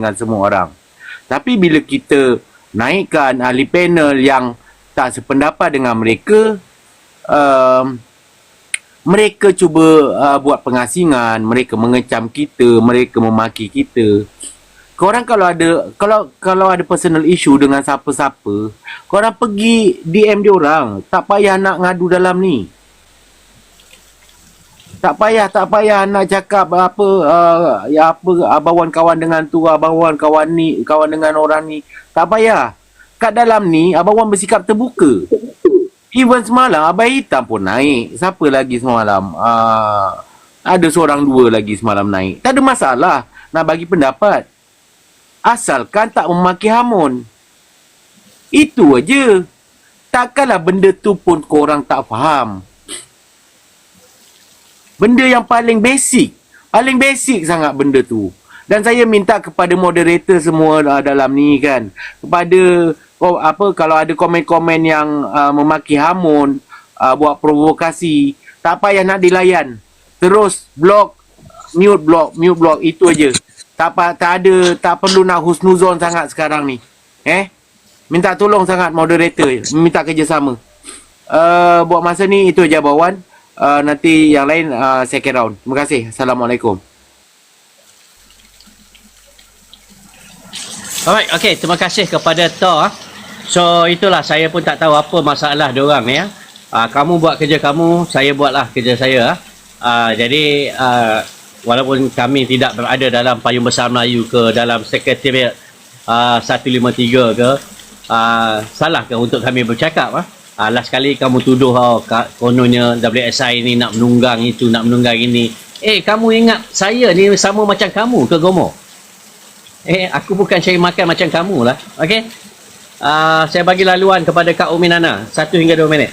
dengan semua orang. Tapi bila kita naikkan ahli panel yang tak sependapat dengan mereka, mereka cuba buat pengasingan, mereka mengecam kita, mereka memaki kita. Korang kalau ada personal issue dengan siapa-siapa, korang pergi DM dia orang, tak payah nak ngadu dalam ni. Tak payah nak cakap abawan kawan dengan tu, abawan kawan ni, kawan dengan orang ni. Tak payah. Kat dalam ni, abawan bersikap terbuka. Even semalam, Abai Hitam pun naik. Siapa lagi semalam? Ada seorang dua lagi semalam naik. Tak ada masalah nak bagi pendapat. Asalkan tak memaki hamun. Itu aja. Takkanlah benda tu pun korang tak faham. Benda yang paling basic sangat benda tu. Dan saya minta kepada moderator semua dalam ni kan, kepada kalau ada komen-komen yang memaki hamun, buat provokasi, tak payah nak dilayan. Terus mute block, itu aja. Tak perlu nak husnuzon sangat sekarang ni. Minta tolong sangat moderator, minta kerjasama. Buat masa ni itu aja bawan. Nanti yang lain second round. Terima kasih. Assalamualaikum. Alright, okay. Terima kasih kepada Thor. So, itulah saya pun tak tahu apa masalah diorang ni. Kamu buat kerja kamu, saya buatlah kerja saya. Jadi, walaupun kami tidak berada dalam Payung Besar Melayu ke dalam Sekretariat 153 ke, salah ke untuk kami bercakap? Last kali kamu tuduh kononnya WSI ni nak menunggang itu, nak menunggang ini. Kamu ingat saya ni sama macam kamu ke Gomo? Aku bukan cari makan macam kamu lah. Okay? Saya bagi laluan kepada Kak Umi Nana. 1 hingga 2 minit.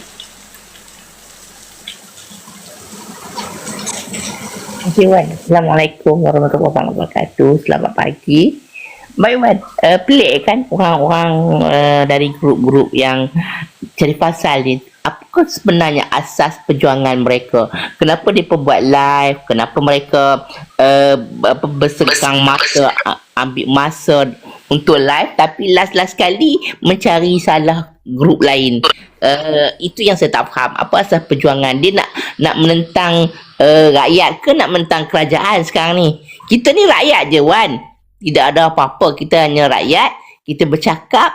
Okay, Wan. Assalamualaikum warahmatullahi wabarakatuh. Selamat pagi. Baik, Wan. Pelik kan orang-orang dari grup-grup yang cari pasal ni. Apa sebenarnya asas perjuangan mereka? Kenapa dia buat live? Kenapa mereka bersengkang masa, ambil masa untuk live, tapi last kali mencari salah grup lain? Itu yang saya tak faham. Apa asas perjuangan? Dia nak menentang rakyat ke nak menentang kerajaan sekarang ni? Kita ni rakyat je, Wan. Tidak ada apa-apa. Kita hanya rakyat. Kita bercakap,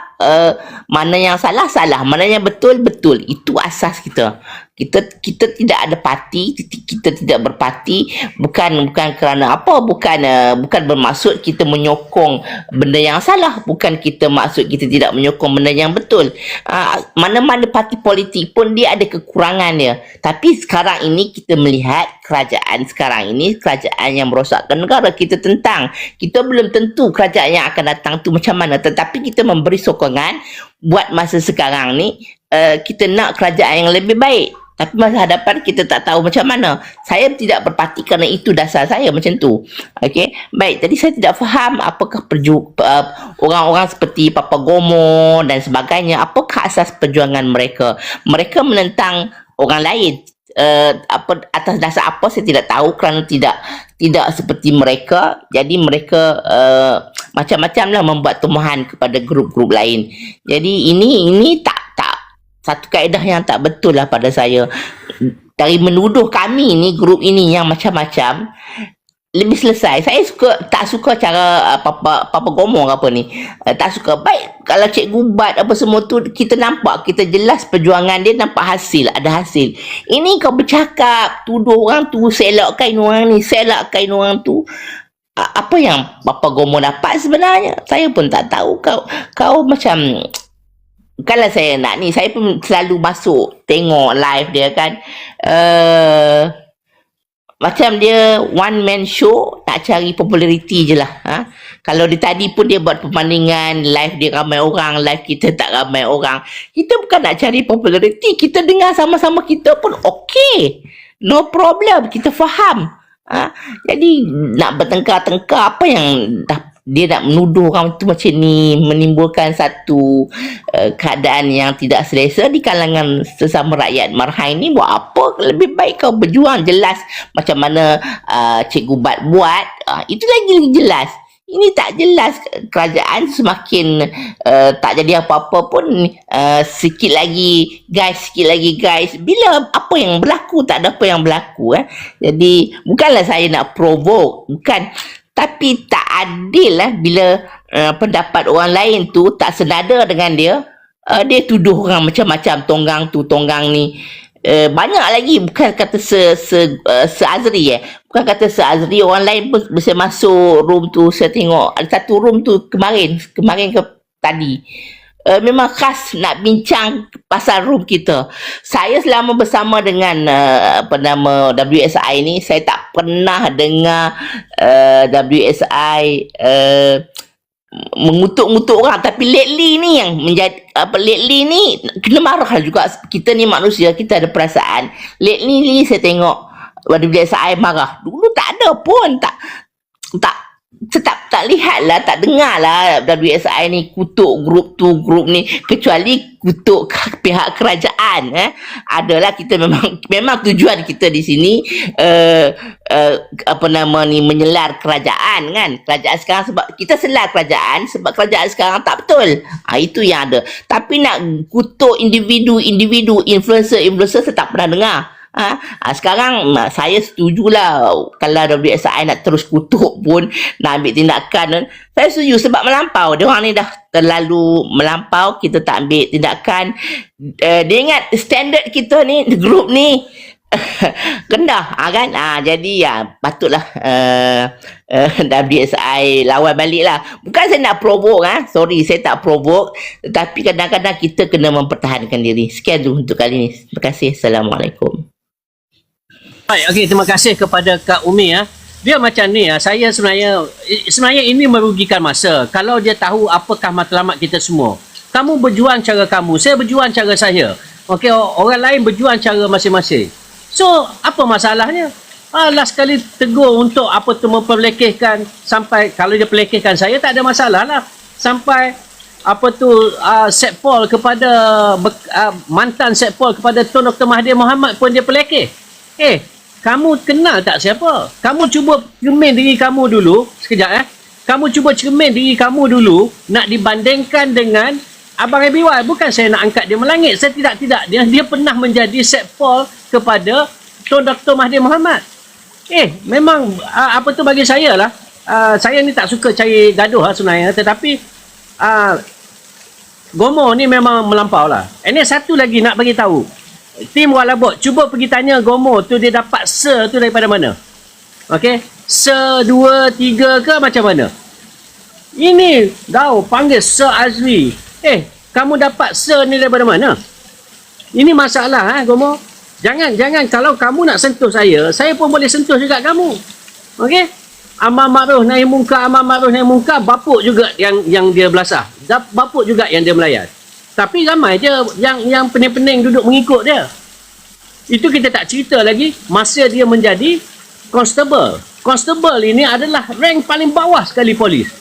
mana yang salah, mana yang betul. Itu asas kita. Kita tidak ada parti, kita tidak berparti, bukan kerana apa, bukan bermaksud kita menyokong benda yang salah, bukan kita maksud kita tidak menyokong benda yang betul. Mana-mana parti politik pun dia ada kekurangan dia. Tapi sekarang ini kita melihat kerajaan sekarang ini, kerajaan yang merosakkan negara. Kita tentang, kita belum tentu kerajaan yang akan datang tu macam mana, tetapi kita memberi sokongan buat masa sekarang ni. Kita nak kerajaan yang lebih baik, tapi masa hadapan kita tak tahu macam mana. Saya tidak berparti kerana itu dasar saya macam tu. Okey, baik. Tadi saya tidak faham apakah orang-orang seperti Papa Gomo dan sebagainya, apakah asas perjuangan mereka? Mereka menentang orang lain. Atas dasar apa saya tidak tahu, kerana tidak seperti mereka. Jadi mereka macam-macam lah membuat tuduhan kepada grup-grup lain. Jadi ini tak satu kaedah yang tak betul lah pada saya. Dari menuduh kami ni, grup ini yang macam-macam, lebih selesai. Saya tak suka cara Papa Gomo apa ni. Tak suka. Baik, kalau cikgu Bat apa semua tu, kita nampak, kita jelas perjuangan dia, nampak hasil, ada hasil. Ini kau bercakap, tuduh orang tu, selakkan orang ni, selakkan orang tu. Apa yang Papa Gomo dapat sebenarnya? Saya pun tak tahu. Kau macam... Kalau saya nak ni, saya pun selalu masuk tengok live dia kan. Macam dia one man show, nak cari populariti je lah. Kalau dia tadi pun dia buat perbandingan, live dia ramai orang, live kita tak ramai orang. Kita bukan nak cari populariti, kita dengar sama-sama kita pun okey. No problem, kita faham. Jadi nak bertengkar-tengkar, apa yang dia nak menuduh orang tu macam ni, menimbulkan satu keadaan yang tidak selesa di kalangan sesama rakyat marhain ni. Buat apa? Lebih baik kau berjuang jelas macam mana Cikgu Bat buat. Itu lagi jelas. Ini tak jelas. Kerajaan semakin tak jadi apa-apa pun, sikit lagi guys. Bila apa yang berlaku, tak ada apa yang berlaku. Jadi bukanlah saya nak provoke, bukan. Tapi tak adil bila pendapat orang lain tu tak senada dengan dia. Dia tuduh orang macam-macam, tonggang tu, tonggang ni. Banyak lagi, bukan kata se-Azri bukan kata se-Azri, orang lain pun bisa masuk room tu. Saya tengok ada satu room tu kemarin ke tadi, memang khas nak bincang pasal room kita. Saya selama bersama dengan WSI ni, saya tak pernah dengar WSI mengutuk-ngutuk orang. Tapi lately ni yang menjadi lately ni kena marah juga. Kita ni manusia, kita ada perasaan. Lately ni saya tengok WSI marah. Dulu tak ada pun, tak lihat lah, tak dengar lah WSI ni kutuk grup tu, grup ni, kecuali kutuk pihak kerajaan. Adalah kita memang tujuan kita di sini menyelar kerajaan kan. Kerajaan sekarang, sebab kita selar kerajaan sebab kerajaan sekarang tak betul. Itu yang ada. Tapi nak kutuk individu, influencer saya tak pernah dengar. Sekarang saya setujulah kalau WSI nak terus kutuk pun, nak ambil tindakan, saya setuju sebab melampau. Dia orang ni dah terlalu melampau, kita tak ambil tindakan. Dia ingat standard kita ni, grup ni rendah kan. Jadi patutlah WSI lawan balik lah. Bukan saya nak provoke, sorry, saya tak provoke, tapi kadang-kadang kita kena mempertahankan diri. Sekian dulu untuk kali ni. Terima kasih. Assalamualaikum. Baik, okey, terima kasih kepada Kak Umi Dia macam ni saya sebenarnya ini merugikan masa. Kalau dia tahu apakah matlamat kita semua. Kamu berjuang cara kamu, saya berjuang cara saya. Okey, orang lain berjuang cara masing-masing. So, apa masalahnya? Last sekali tegur untuk apa tu memperlekehkan, sampai kalau dia pelekehkan saya tak ada masalah lah. Sampai apa tu Setpol kepada mantan Setpol kepada Tun Dr. Mahathir Mohamad pun dia pelekeh. Kamu kenal tak siapa? Kamu cuba cermin diri kamu dulu. Sekejap Kamu cuba cermin diri kamu dulu. Nak dibandingkan dengan Abang Abiwal. Bukan saya nak angkat dia melangit. Saya tidak. Dia pernah menjadi Setpol kepada Tun Dr. Mahathir Mohamad. Memang apa tu bagi saya lah. Saya ni tak suka cari gaduh sebenarnya. Tetapi Gomo ni memang melampau lah. Ini satu lagi nak bagi tahu. Tim Walabot, cuba pergi tanya Gomo tu dia dapat se tu daripada mana. Okey, se 2, 3 ke macam mana? Ini panggil se Azri. Kamu dapat se ni daripada mana? Ini masalah Gomo. Jangan kalau kamu nak sentuh saya pun boleh sentuh juga kamu. Okey? Amar ma'ruf nahi munkar, bapuk juga yang dia belasah. Bapuk juga yang dia melayan. Tapi ramai je yang pening-pening duduk mengikut dia. Itu kita tak cerita lagi masa dia menjadi constable. Constable ini adalah rank paling bawah sekali polis.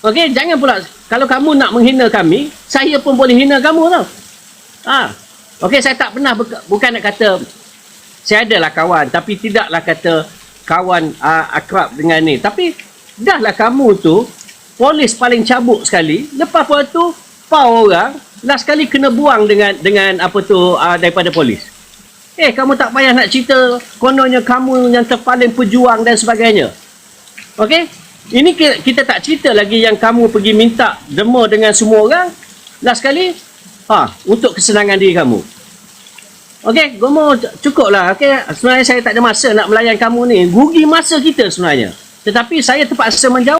Okey, jangan pula kalau kamu nak menghina kami, saya pun boleh hina kamu tau. Okey, saya tak pernah bukan nak kata saya adalah kawan, tapi tidaklah kata kawan akrab dengan ni. Tapi dahlah kamu tu polis paling cabuk sekali. Lepas tu orang last kali kena buang dengan apa tu daripada polis. Kamu tak payah nak cerita kononnya kamu yang terpaling pejuang dan sebagainya. Okey? Ini kita tak cerita lagi yang kamu pergi minta demo dengan semua orang last kali untuk kesenangan diri kamu. Okey, Gomo cukuplah. Okey, sebenarnya saya tak ada masa nak melayan kamu ni. Rugi masa kita sebenarnya. Tetapi saya terpaksa menjawab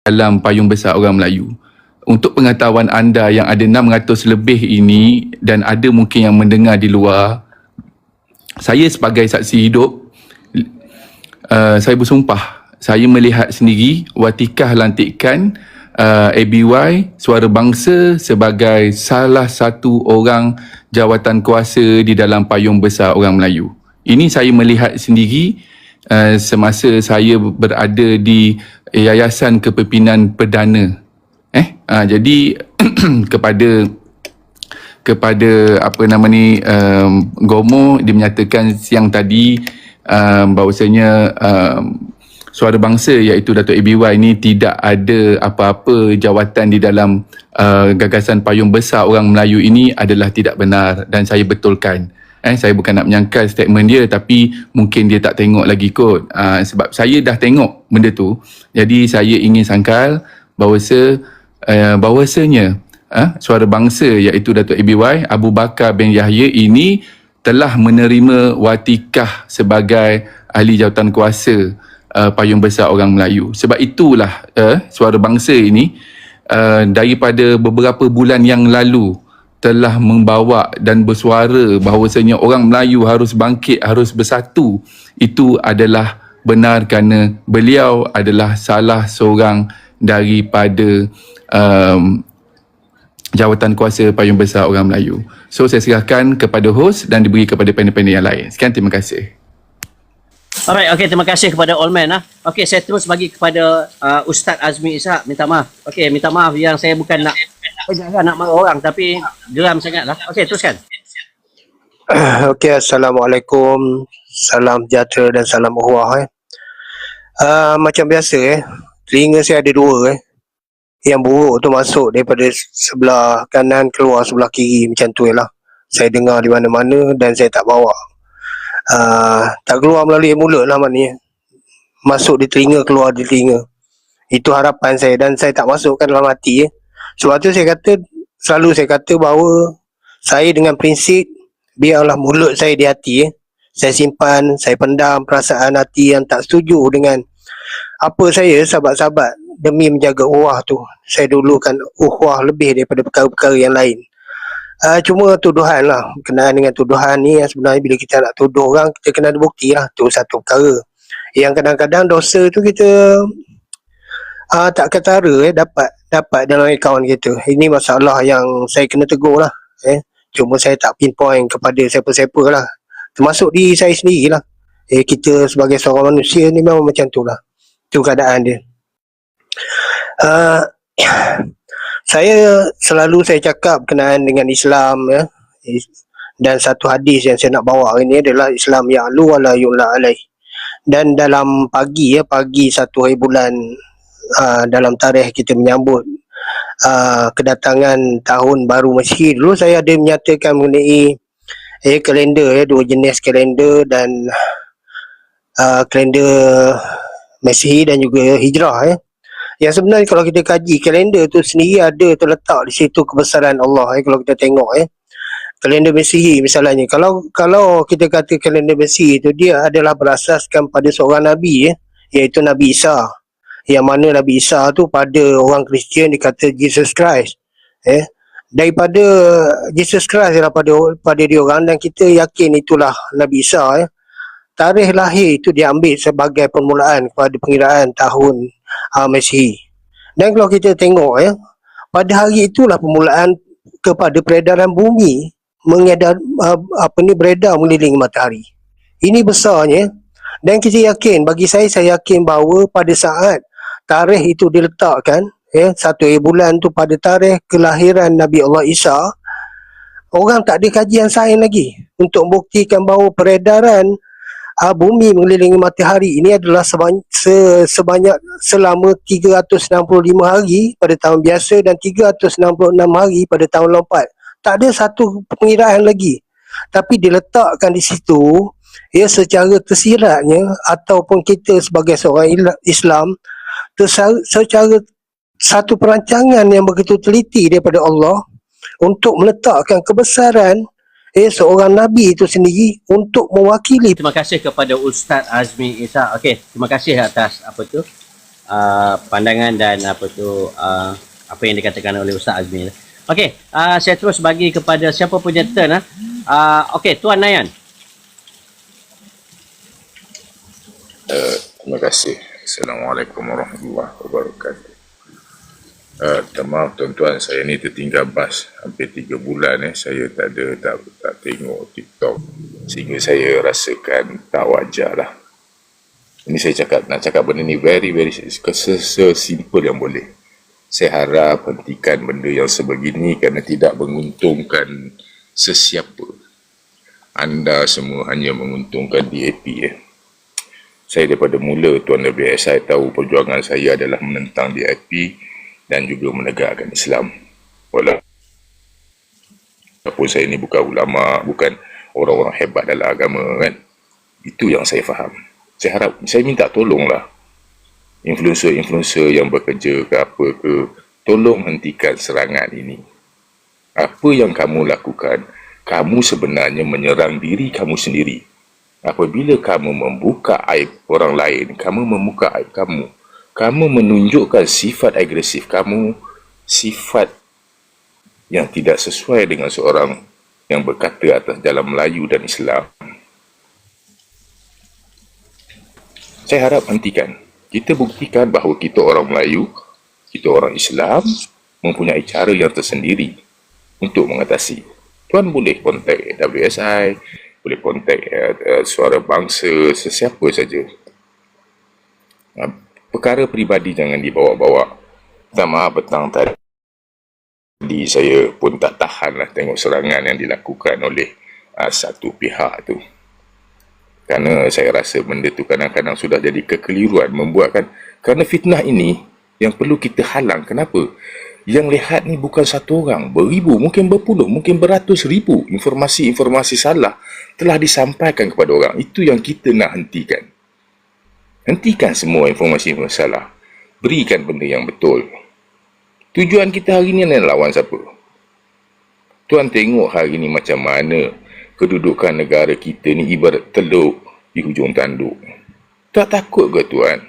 dalam payung besar orang Melayu. Untuk pengetahuan anda yang ada 600 lebih ini dan ada mungkin yang mendengar di luar, saya sebagai saksi hidup, saya bersumpah, saya melihat sendiri watikah lantikan ABY Suara Bangsa sebagai salah satu orang jawatan kuasa di dalam payung besar orang Melayu. Ini saya melihat sendiri semasa saya berada di Yayasan Kepimpinan Perdana. Jadi kepada apa nama ni Gomo, dia menyatakan siang tadi bahawasanya Suara Bangsa iaitu Datuk ABY ni tidak ada apa-apa jawatan di dalam gagasan payung besar orang Melayu ini adalah tidak benar dan saya betulkan. Saya bukan nak menyangkal statement dia tapi mungkin dia tak tengok lagi kot. Sebab saya dah tengok benda tu. Jadi saya ingin sangkal bahawasanya Suara Bangsa iaitu Datuk ABY Abu Bakar bin Yahya ini telah menerima watikah sebagai ahli jawatan kuasa payung besar orang Melayu. Sebab itulah Suara Bangsa ini daripada beberapa bulan yang lalu telah membawa dan bersuara bahawasanya orang Melayu harus bangkit, harus bersatu. Itu adalah benar kerana beliau adalah salah seorang daripada jawatan kuasa payung besar orang Melayu. So saya serahkan kepada host dan diberi kepada panel-panel yang lain. Sekian, terima kasih. Alright, okay, terima kasih kepada All Man. Okay, saya terus bagi kepada Ustaz Azmi Ishak. Minta maaf. Okay, minta maaf yang saya bukan nak marah orang tapi geram sangat lah. Okay, teruskan. Okay, Assalamualaikum. Salam sejahtera dan salam ukhuwah. Macam biasa telinga saya ada dua Yang buruk tu masuk daripada sebelah kanan keluar sebelah kiri macam tu lah. Saya dengar di mana-mana dan saya tak bawa. Tak keluar melalui mulut lah maknanya. Masuk di telinga, keluar di telinga. Itu harapan saya dan saya tak masukkan dalam hati. Sebab tu selalu saya kata bahawa saya dengan prinsip biarlah mulut saya di hati. Saya simpan, saya pendam perasaan hati yang tak setuju dengan apa saya, sahabat-sahabat, demi menjaga ukhuwah tu. Saya dulukan ukhuwah lebih daripada perkara-perkara yang lain. Cuma tuduhan lah, berkenaan dengan tuduhan ni yang sebenarnya bila kita nak tuduh orang, kita kena ada bukti lah. Tu satu perkara. Yang kadang-kadang dosa tu kita tak ketara dapat dalam akaun kita. Ini masalah yang saya kena tegur lah. Cuma saya tak pinpoint kepada siapa-siapa lah. Termasuk diri saya sendiri lah. Kita sebagai seorang manusia ni memang macam tu lah. Itu keadaan dia. Saya cakap berkenaan dengan Islam dan satu hadis yang saya nak bawa hari ni adalah Islam ya'lu wa la yu'la alaih. Dan dalam pagi satu hari bulan dalam tarikh kita menyambut kedatangan tahun baru Masihi. Dulu saya ada menyatakan mengenai kalender dua jenis kalender dan kalender Masihi dan juga Hijrah Yang sebenarnya kalau kita kaji kalender tu sendiri ada terletak di situ kebesaran Allah kalau kita tengok kalender Masihi misalnya, kalau kita kata kalender Masihi itu dia adalah berasaskan pada seorang nabi iaitu Nabi Isa, yang mana Nabi Isa tu pada orang Kristian dikata Jesus Christ daripada Jesus Christ ialah pada dia orang, dan kita yakin itulah Nabi Isa tarikh lahir itu diambil sebagai permulaan kepada pengiraan tahun Masihi. Dan kalau kita tengok pada hari itulah permulaan kepada peredaran bumi beredar mengelilingi matahari. Ini besarnya, dan kita yakin, bagi saya yakin bahawa pada saat tarikh itu diletakkan satu bulan tu pada tarikh kelahiran Nabi Allah Isa, orang tak ada kajian sains lagi untuk membuktikan bahawa peredaran bumi mengelilingi matahari ini adalah sebanyak selama 365 hari pada tahun biasa dan 366 hari pada tahun lompat. Tak ada satu pengiraan lagi. Tapi diletakkan di situ secara tersiratnya, ataupun kita sebagai seorang Islam secara satu perancangan yang begitu teliti daripada Allah untuk meletakkan kebesaran seorang Nabi itu sendiri untuk mewakili. Terima kasih kepada Ustaz Azmi Ishak. Okey, terima kasih atas pandangan dan apa yang dikatakan oleh Ustaz Azmi. Okey, saya terus bagi kepada siapa punya turn okey, Tuan Nayan. Terima kasih. Assalamualaikum warahmatullahi wabarakatuh. Maaf tuan-tuan, saya ni tertinggal bas hampir 3 bulan saya tak tengok TikTok, sehingga saya rasakan tak wajar lah. Ini saya nak cakap benda ni very simple yang boleh. Saya harap hentikan benda yang sebegini kerana tidak menguntungkan sesiapa. Anda semua hanya menguntungkan DAP Saya daripada mula Tuan WSI tahu perjuangan saya adalah menentang DIP dan juga menegakkan Islam. Walaupun saya ni bukan ulama, bukan orang-orang hebat dalam agama kan. Itu yang saya faham. Saya harap, saya minta tolonglah influencer-influencer yang bekerja ke apa ke, tolong hentikan serangan ini. Apa yang kamu lakukan, kamu sebenarnya menyerang diri kamu sendiri. Apabila kamu membuka aib orang lain, kamu membuka aib kamu. Kamu menunjukkan sifat agresif kamu, sifat yang tidak sesuai dengan seorang yang berkata atas jalan Melayu dan Islam. Saya harap hentikan. Kita buktikan bahawa kita orang Melayu, kita orang Islam, mempunyai cara yang tersendiri untuk mengatasi. Tuan boleh kontak WSI, boleh kontak Suara Bangsa, sesiapa saja. Perkara peribadi jangan dibawa-bawa. Minta maaf petang tadi saya pun tak tahan lah tengok serangan yang dilakukan oleh satu pihak tu. Kerana saya rasa benda tu kadang-kadang sudah jadi kekeliruan membuatkan, kerana fitnah ini yang perlu kita halang. Kenapa? Yang lihat ni bukan satu orang, beribu, mungkin berpuluh, mungkin beratus ribu informasi-informasi salah telah disampaikan kepada orang. Itu yang kita nak hentikan. Hentikan semua informasi-informasi salah. Berikan benda yang betul. Tujuan kita hari ni adalah lawan siapa? Tuan tengok hari ni macam mana kedudukan negara kita ni ibarat teluk di hujung tanduk. Tak takut ke tuan?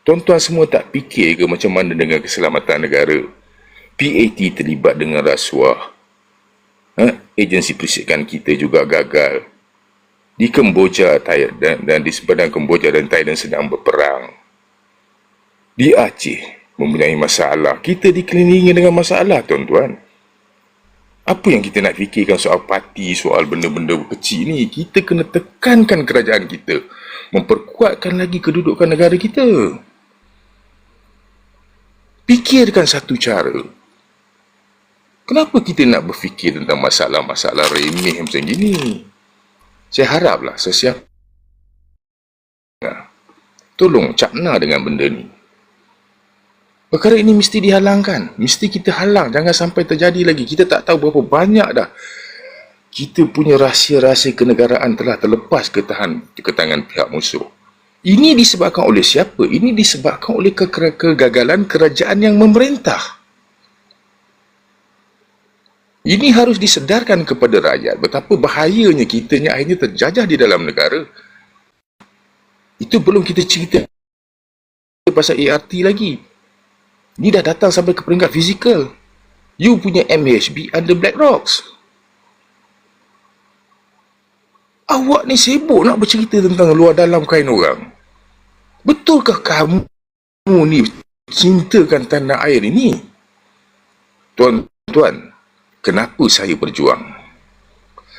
Tuan-tuan semua tak fikir ke macam mana dengan keselamatan negara? PAT terlibat dengan rasuah. Agensi perisikan kita juga gagal. Di Kemboja dan di sepadan Kemboja dan Thailand sedang berperang. Di Aceh mempunyai masalah. Kita dikelilingi dengan masalah, tuan-tuan. Apa yang kita nak fikirkan soal parti, soal benda-benda kecil ni? Kita kena tekankan kerajaan kita, memperkuatkan lagi kedudukan negara kita. Fikirkan satu cara. Kenapa kita nak berfikir tentang masalah-masalah remeh macam gini? Saya haraplah sesiapa tolong cakna dengan benda ni. Perkara ini mesti dihalangkan. Mesti kita halang. Jangan sampai terjadi lagi. Kita tak tahu berapa banyak dah kita punya rahsia-rahsia kenegaraan telah terlepas ke tangan pihak musuh. Ini disebabkan oleh siapa? Ini disebabkan oleh kegagalan kerajaan yang memerintah. Ini harus disedarkan kepada rakyat betapa bahayanya kita ni akhirnya terjajah di dalam negara. Itu belum kita cerita pasal ART lagi. Ini dah datang sampai ke peringkat fizikal. You punya MHB under Black Rocks. Awak ni sibuk nak bercerita tentang luar dalam kain orang. Betulkah kamu ni cintakan tanah air ini? Tuan-tuan, kenapa saya berjuang?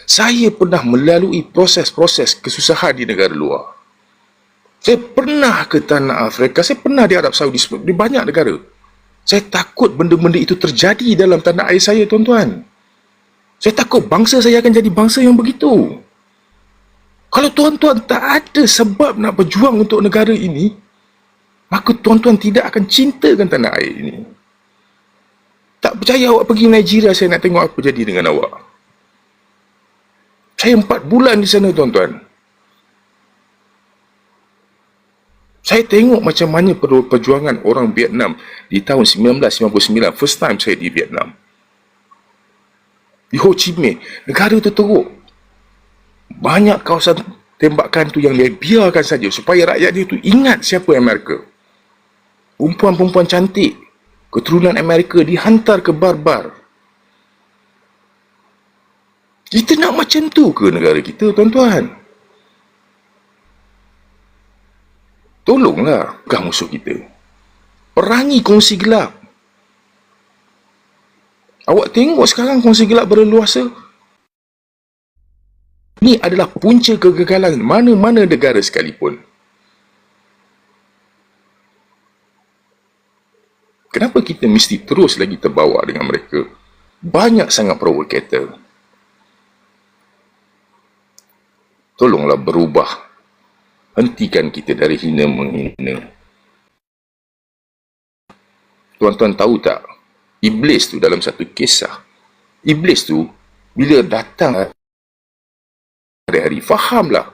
Saya pernah melalui proses-proses kesusahan di negara luar. Saya pernah ke tanah Afrika, saya pernah di Arab Saudi, di banyak negara. Saya takut benda-benda itu terjadi dalam tanah air saya, tuan-tuan. Saya takut bangsa saya akan jadi bangsa yang begitu. Kalau tuan-tuan tak ada sebab nak berjuang untuk negara ini, maka tuan-tuan tidak akan cintakan tanah air ini. Tak percaya awak pergi Nigeria, saya nak tengok apa jadi dengan awak. Saya 4 bulan di sana, tuan-tuan. Saya tengok macam mana perjuangan orang Vietnam di tahun 1999. First time saya di Vietnam. Di Ho Chi Minh, negara tu teruk. Banyak kawasan tembakan tu yang dia biarkan saja supaya rakyat dia tu ingat siapa Amerika. Perempuan-perempuan cantik keturunan Amerika dihantar ke barbar. Kita nak macam tu ke negara kita, tuan-tuan? Tolonglah bukan musuh kita. Perangi kongsi gelap. Awak tengok sekarang kongsi gelap berleluasa. Ini adalah punca kegagalan mana-mana negara sekalipun. Kenapa kita mesti terus lagi terbawa dengan mereka? Banyak sangat provokator. Tolonglah berubah. hentikan kita dari hina menghina. Tuan-tuan tahu tak, Iblis tu dalam satu kisah, Iblis tu bila datang hari-hari, fahamlah,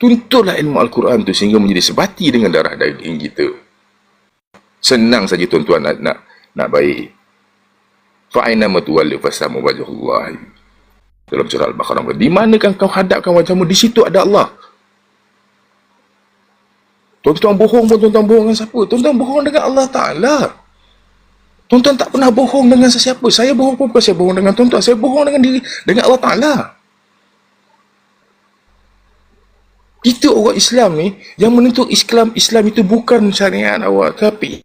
tuntutlah ilmu Al-Quran tu sehingga menjadi sebati dengan darah daging kita. Senang saja tuan-tuan nak baik. Fa'aina matuwalli fasamu wajhullah. Dalam surah Al-Baqarah, di manakah kau hadapkan wajahmu, di situ ada Allah. Tuan-tuan bohong pun tuan-tuan bohong dengan siapa? Tuan-tuan bohong dengan Allah Ta'ala. Tuan-tuan tak pernah bohong dengan sesiapa. Saya bohong pun bukan saya bohong dengan tuan-tuan. Saya bohong dengan Allah Ta'ala. Kita orang Islam ni, yang menentuk Islam itu bukan syariat awak. Tapi,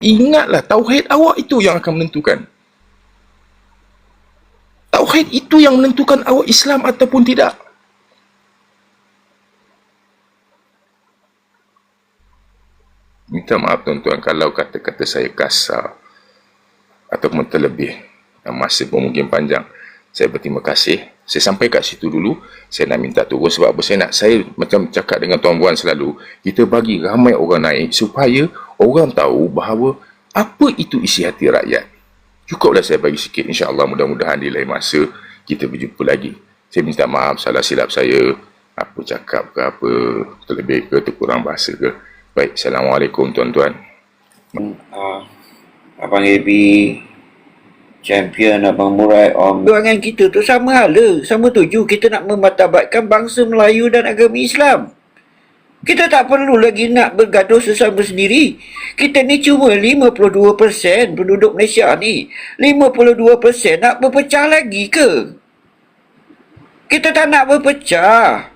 ingatlah, tauhid awak itu yang akan menentukan. Tauhid itu yang menentukan awak Islam ataupun tidak. Minta maaf tuan-tuan kalau kata-kata saya kasar ataupun terlebih. Masa pun mungkin panjang. Saya berterima kasih. Saya sampai kat situ dulu. Saya nak minta turun sebab apa? Saya macam cakap dengan Tuan Puan selalu, kita bagi ramai orang naik supaya orang tahu bahawa apa itu isi hati rakyat. Cukuplah saya bagi sikit. InsyaAllah mudah-mudahan di lain masa kita berjumpa lagi. Saya minta maaf salah silap saya. Apa cakap ke apa, terlebih ke, terkurang bahasa ke. Baik, Assalamualaikum tuan-tuan. Abang AB, Champion, Abang Murai, Om. Dengan kita tu sama hala, sama tuju. Kita nak memartabatkan bangsa Melayu dan agama Islam. Kita tak perlu lagi nak bergaduh sesama sendiri. Kita ni cuma 52% penduduk Malaysia ni. 52% nak berpecah lagi ke? Kita tak nak berpecah.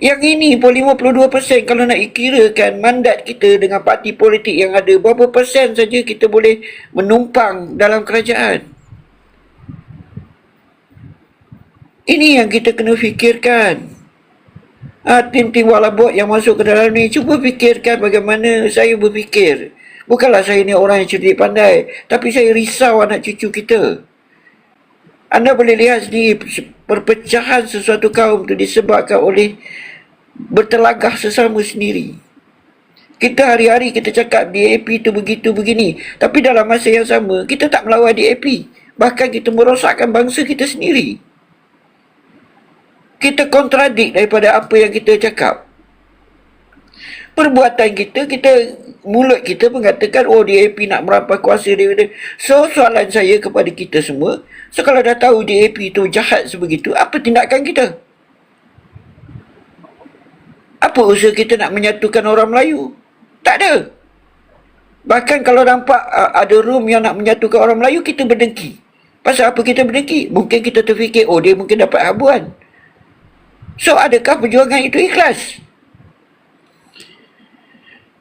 Yang ini pun 52% kalau nak kirakan mandat kita dengan parti politik yang ada, berapa persen saja kita boleh menumpang dalam kerajaan. Ini yang kita kena fikirkan. Tim-tim walabot yang masuk ke dalam ni, cuba fikirkan bagaimana saya berfikir. Bukanlah saya ni orang yang cerdik pandai, tapi saya risau anak cucu kita. Anda boleh lihat sendiri, perpecahan sesuatu kaum itu disebabkan oleh bertelagah sesama sendiri. Kita hari-hari kita cakap DAP itu begitu begini, tapi dalam masa yang sama kita tak melawan DAP, bahkan kita merosakkan bangsa kita sendiri. Kita kontradik daripada apa yang kita cakap. Perbuatan kita, mulut kita mengatakan, oh DAP nak merampas kuasa daripada. So soalan saya kepada kita semua, so kalau dah tahu DAP itu jahat sebegitu, apa tindakan kita? Apa usaha kita nak menyatukan orang Melayu? Tak ada. Bahkan kalau nampak ada room yang nak menyatukan orang Melayu, kita berdengki. Pasal apa kita berdengki? Mungkin kita terfikir, oh dia mungkin dapat habuan. So adakah perjuangan itu ikhlas?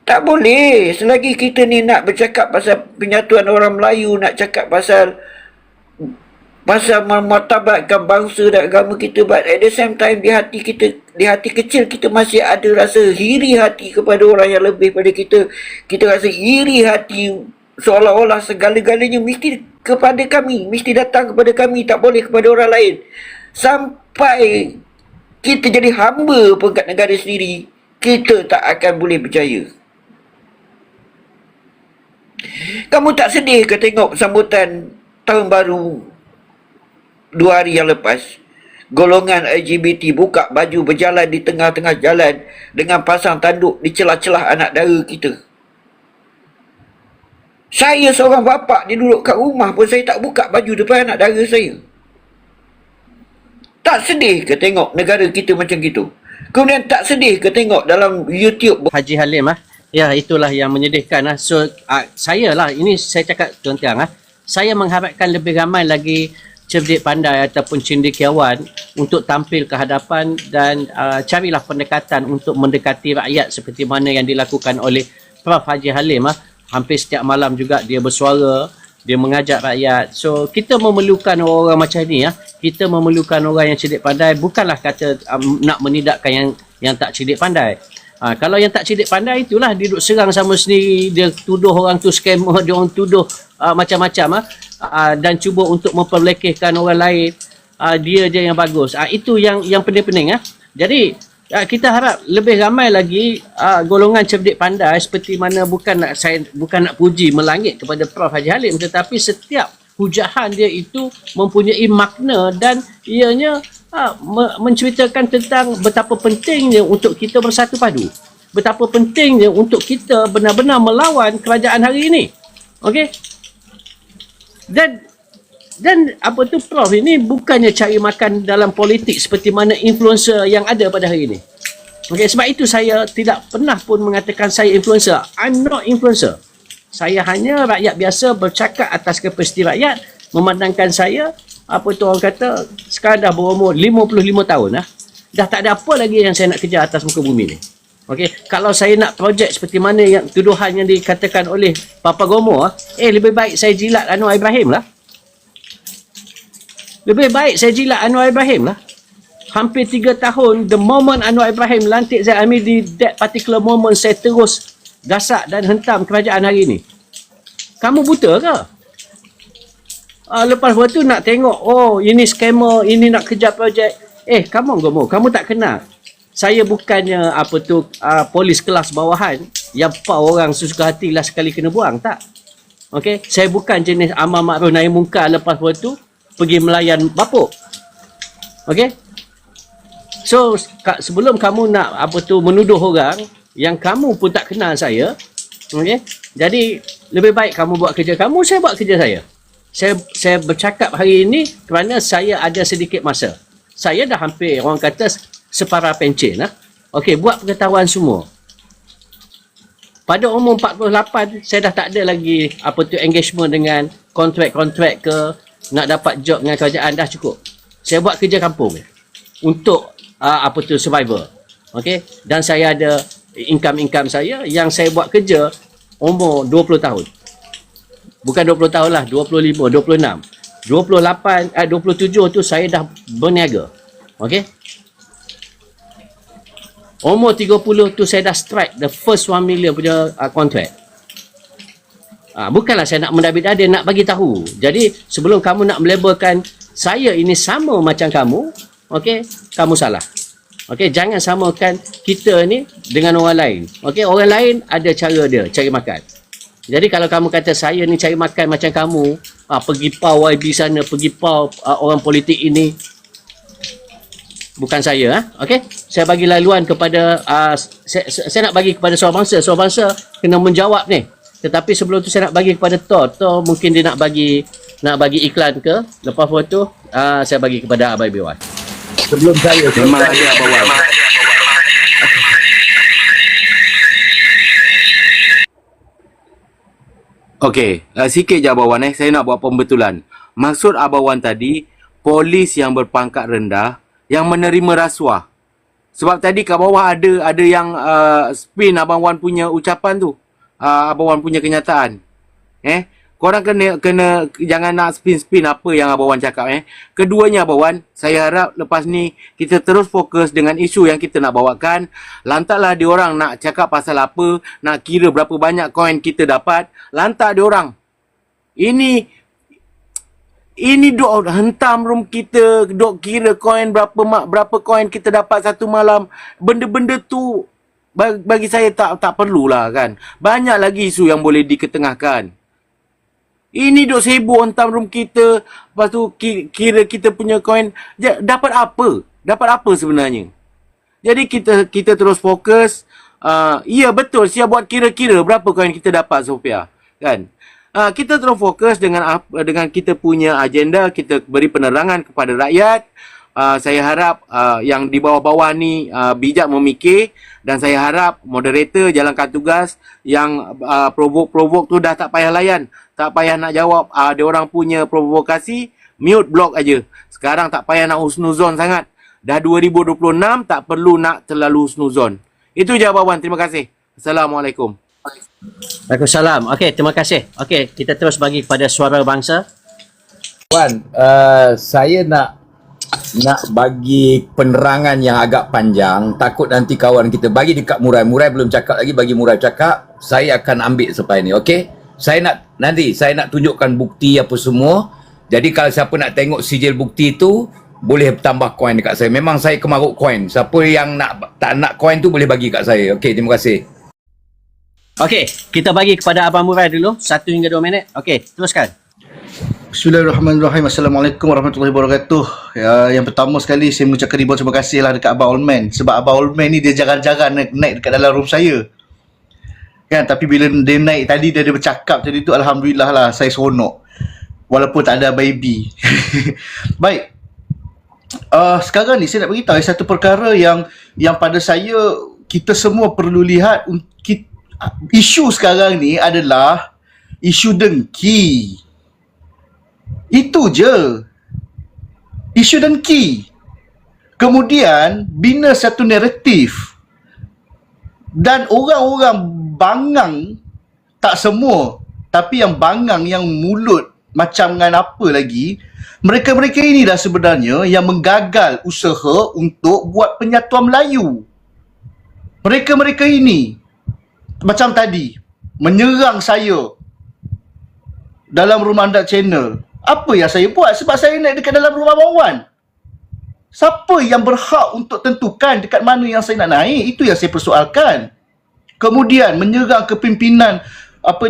Tak boleh. Selagi kita ni nak bercakap pasal penyatuan orang Melayu, nak cakap pasal memartabatkan bangsa dan agama kita, but at the same time di hati kita, di hati kecil kita masih ada rasa iri hati kepada orang yang lebih pada kita. Kita rasa iri hati seolah-olah segala-galanya mesti kepada kami, mesti datang kepada kami, tak boleh kepada orang lain. Sampai kita jadi hamba pun kat negara sendiri, kita tak akan boleh berjaya. Kamu tak sedih ke tengok sambutan tahun baru 2 hari yang lepas? Golongan LGBT buka baju berjalan di tengah-tengah jalan dengan pasang tanduk di celah-celah anak dara kita. Saya seorang bapa, dia duduk kat rumah pun saya tak buka baju depan anak dara saya. Tak sedih ke tengok negara kita macam gitu? Kemudian tak sedih ke tengok dalam YouTube Haji Halim ya, itulah yang menyedihkan So saya lah, ini saya cakap terang-terang saya mengharapkan lebih ramai lagi cerdik pandai ataupun cendekiawan untuk tampil ke hadapan dan carilah pendekatan untuk mendekati rakyat seperti mana yang dilakukan oleh Prof Haji Halim hampir setiap malam juga dia bersuara, dia mengajak rakyat. So kita memerlukan orang-orang macam ni kita memerlukan orang yang cerdik pandai, bukanlah kata nak menidakkan yang tak cerdik pandai. Kalau yang tak cerdik pandai itulah dia duduk serang sama sendiri, dia tuduh orang tu scammer, dia orang tuduh macam-macam dan cuba untuk memperlekehkan orang lain. Dia je yang bagus. Itu yang pening-pening Jadi kita harap lebih ramai lagi golongan cerdik pandai, seperti mana saya bukan nak puji melangit kepada Prof Haji Halim, tetapi setiap hujahan dia itu mempunyai makna dan ianya menceritakan tentang betapa pentingnya untuk kita bersatu padu, betapa pentingnya untuk kita benar-benar melawan kerajaan hari ini. Okey, dan apa tu, Prof ini bukannya cari makan dalam politik seperti mana influencer yang ada pada hari ini. Okey, sebab itu saya tidak pernah pun mengatakan saya influencer. I'm not influencer. Saya hanya rakyat biasa bercakap atas kapasiti rakyat, memandangkan saya, apa tu orang kata, sekarang dah berumur 55 tahun lah. Dah tak ada apa lagi yang saya nak kejar atas muka bumi ni. Okey, kalau saya nak projek seperti mana yang tuduhan yang dikatakan oleh Papa Gomo, lebih baik saya jilat Anwar Ibrahim lah. Lebih baik saya jilat Anwar Ibrahim lah. Hampir 3 tahun, the moment Anwar Ibrahim lantik Zaid Amir, di that particular moment saya terus gasak dan hentam kerajaan hari ini. Kamu buta ke? Lepas waktu nak tengok, ini scammer, ini nak kejar projek. Come on Gomo, kamu tak kenal. Saya bukannya polis kelas bawahan yang orang sesuka hati lah sekali kena buang, tak. Okey, saya bukan jenis amar makruf nahi mungkar lepas waktu pergi melayan bapuk. Okey? So, sebelum kamu nak menuduh orang yang kamu pun tak kenal saya, okey? Jadi, lebih baik kamu buat kerja kamu, saya buat kerja saya. Saya bercakap hari ini kerana saya ada sedikit masa. Saya dah hampir, orang kata, separa pencen lah. Okey, buat pengetahuan semua. Pada umur 48, saya dah tak ada lagi engagement dengan kontrak-kontrak ke, nak dapat job dengan kerajaan, dah cukup. Saya buat kerja kampung untuk survivor. Okey, dan saya ada income saya yang saya buat kerja umur 20 tahun. Bukan 20 tahun lah, 25, 26. 28, 27 tu saya dah berniaga. Okey. Umur 30 tu saya dah strike the first 1 million punya contract. Bukanlah saya nak mendabi-dabi, nak bagi tahu. Jadi sebelum kamu nak melabelkan saya ini sama macam kamu, okey, kamu salah. Okey, jangan samakan kita ni dengan orang lain. Okey, orang lain ada cara dia cari makan. Jadi kalau kamu kata saya ni cari makan macam kamu, pergi pau YB sana, pergi pau orang politik ini, bukan saya. Okey, saya bagi laluan kepada saya nak bagi kepada seorang bangsa kena menjawab ni. Tetapi sebelum tu saya nak bagi kepada Tor mungkin dia nak bagi iklan ke. Lepas tu saya bagi kepada Abai Biwan. Sebelum saya Terima kasih Abang Wan. Okey, sikit je Abang Wan saya nak buat pembetulan. Maksud Abang Wan tadi, polis yang berpangkat rendah yang menerima rasuah. Sebab tadi kat bawah ada yang spin Abang Wan punya ucapan tu. Abang Wan punya kenyataan. Korang kena jangan nak spin apa yang Abang Wan cakap. Keduanya Abang Wan, saya harap lepas ni kita terus fokus dengan isu yang kita nak bawakan. Lantaklah diorang nak cakap pasal apa, nak kira berapa banyak koin kita dapat, lantak diorang. Ini duk hentam room kita, duk kira koin berapa koin kita dapat satu malam. Benda-benda tu bagi saya tak perlulah kan. Banyak lagi isu yang boleh diketengahkan. Ini duk sibuk hentam room kita, lepas tu kira kita punya koin dapat apa? Dapat apa sebenarnya? Jadi kita terus fokus. Ya betul, siap buat kira-kira berapa koin kita dapat Sophia, kan? Kita terus fokus dengan kita punya agenda, kita beri penerangan kepada rakyat. Saya harap yang di bawah-bawah ni bijak memikir, dan saya harap moderator jalankan tugas yang provok tu dah tak payah layan, tak payah nak jawab ada orang punya provokasi, mute block aja. Sekarang tak payah nak husnuzon sangat. Dah 2026, tak perlu nak terlalu husnuzon. Itu je Abang Wan, terima kasih. Assalamualaikum. Waalaikumsalam. Okey, terima kasih. Okey, kita terus bagi kepada suara bangsa. Wan, saya nak bagi penerangan yang agak panjang. Takut nanti kawan kita bagi dekat Murai. Murai belum cakap lagi, bagi Murai cakap. Saya akan ambil sampai ni, okey? Saya nak tunjukkan bukti apa semua. Jadi kalau siapa nak tengok sijil bukti itu, boleh tambah koin dekat saya. Memang saya kemaruk koin. Siapa yang tak nak koin tu boleh bagi kat saya. Okey, terima kasih. Okey, kita bagi kepada Abang Murai dulu 1 hingga 2 minit. Okey, teruskan. Bismillahirrahmanirrahim. Assalamualaikum warahmatullahi wabarakatuh. Yang pertama sekali saya mengucapkan ribuan terima kasih lah dekat Abang Allman. Sebab Abang Allman ni dia jarang-jarang naik dekat dalam room saya. Kan, tapi bila dia naik tadi, dia bercakap tadi tu, alhamdulillah lah, saya seronok. Walaupun tak ada baby. Baik. Sekarang ni saya nak beritahu satu perkara yang pada saya kita semua perlu lihat. Isu sekarang ni adalah isu dengki. Itu je. Isu dengki. Kemudian bina satu naratif. Dan orang-orang bangang, tak semua, tapi yang bangang, yang mulut macam dengan apa lagi, mereka-mereka inilah sebenarnya yang menggagal usaha untuk buat penyatuan Melayu. Mereka-mereka ini macam tadi menyerang saya dalam Rumah Anda Channel. Apa yang saya buat? Sebab saya naik dekat dalam rumah Abang Wan. Siapa yang berhak untuk tentukan dekat mana yang saya nak naik? Itu yang saya persoalkan. Kemudian menyerang kepimpinan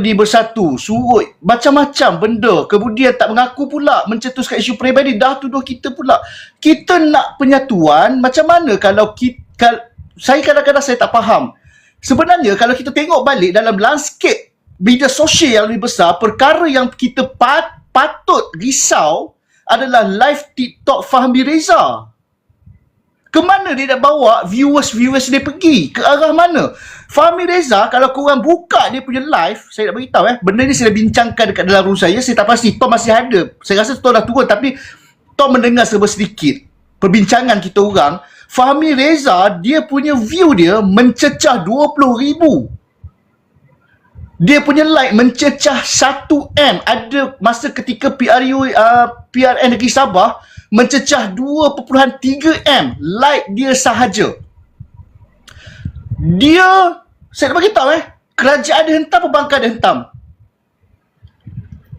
di Bersatu, surut macam-macam benda. Kemudian tak mengaku pula, mencetuskan isu peribadi, dah tuduh kita pula. Kita nak penyatuan macam mana kalau saya kadang-kadang saya tak faham. Sebenarnya kalau kita tengok balik dalam landscape media sosial yang lebih besar, perkara yang kita patut risau adalah live TikTok Fahmi Reza. Kemana dia nak bawa viewers dia pergi? Ke arah mana? Fahmi Reza, kalau korang buka dia punya live, saya nak beritahu benda ni saya dah bincangkan dekat dalam room saya tak pasti, Tom masih ada. Saya rasa Tom dah turun, tapi Tom mendengar serba sedikit perbincangan kita orang. Fahmi Reza, dia punya view dia mencecah 20,000. Dia punya like mencecah 1M. Ada masa ketika PRN Negeri Sabah mencecah 2.3M like dia sahaja. Dia, saya nak bagi tahu kerajaan dia hentam, perbankan dia hentam.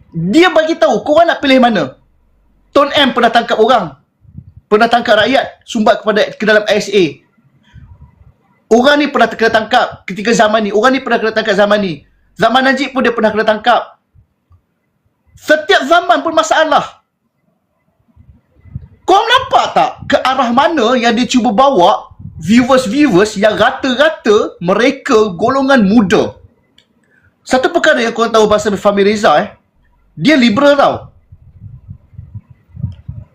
Dia bagi tahu korang nak pilih mana. Tun M pernah tangkap orang, pernah tangkap rakyat, sumbat ke dalam ISA. Orang ni pernah kena tangkap ketika zaman ni, orang ni pernah kena tangkap zaman ni. Zaman Najib pun dia pernah kena tangkap. Setiap zaman pun masalah. Korang nampak tak ke arah mana yang dia cuba bawa viewers yang rata-rata mereka golongan muda. Satu perkara yang korang tahu pasal Fahmi Reza, dia liberal tau.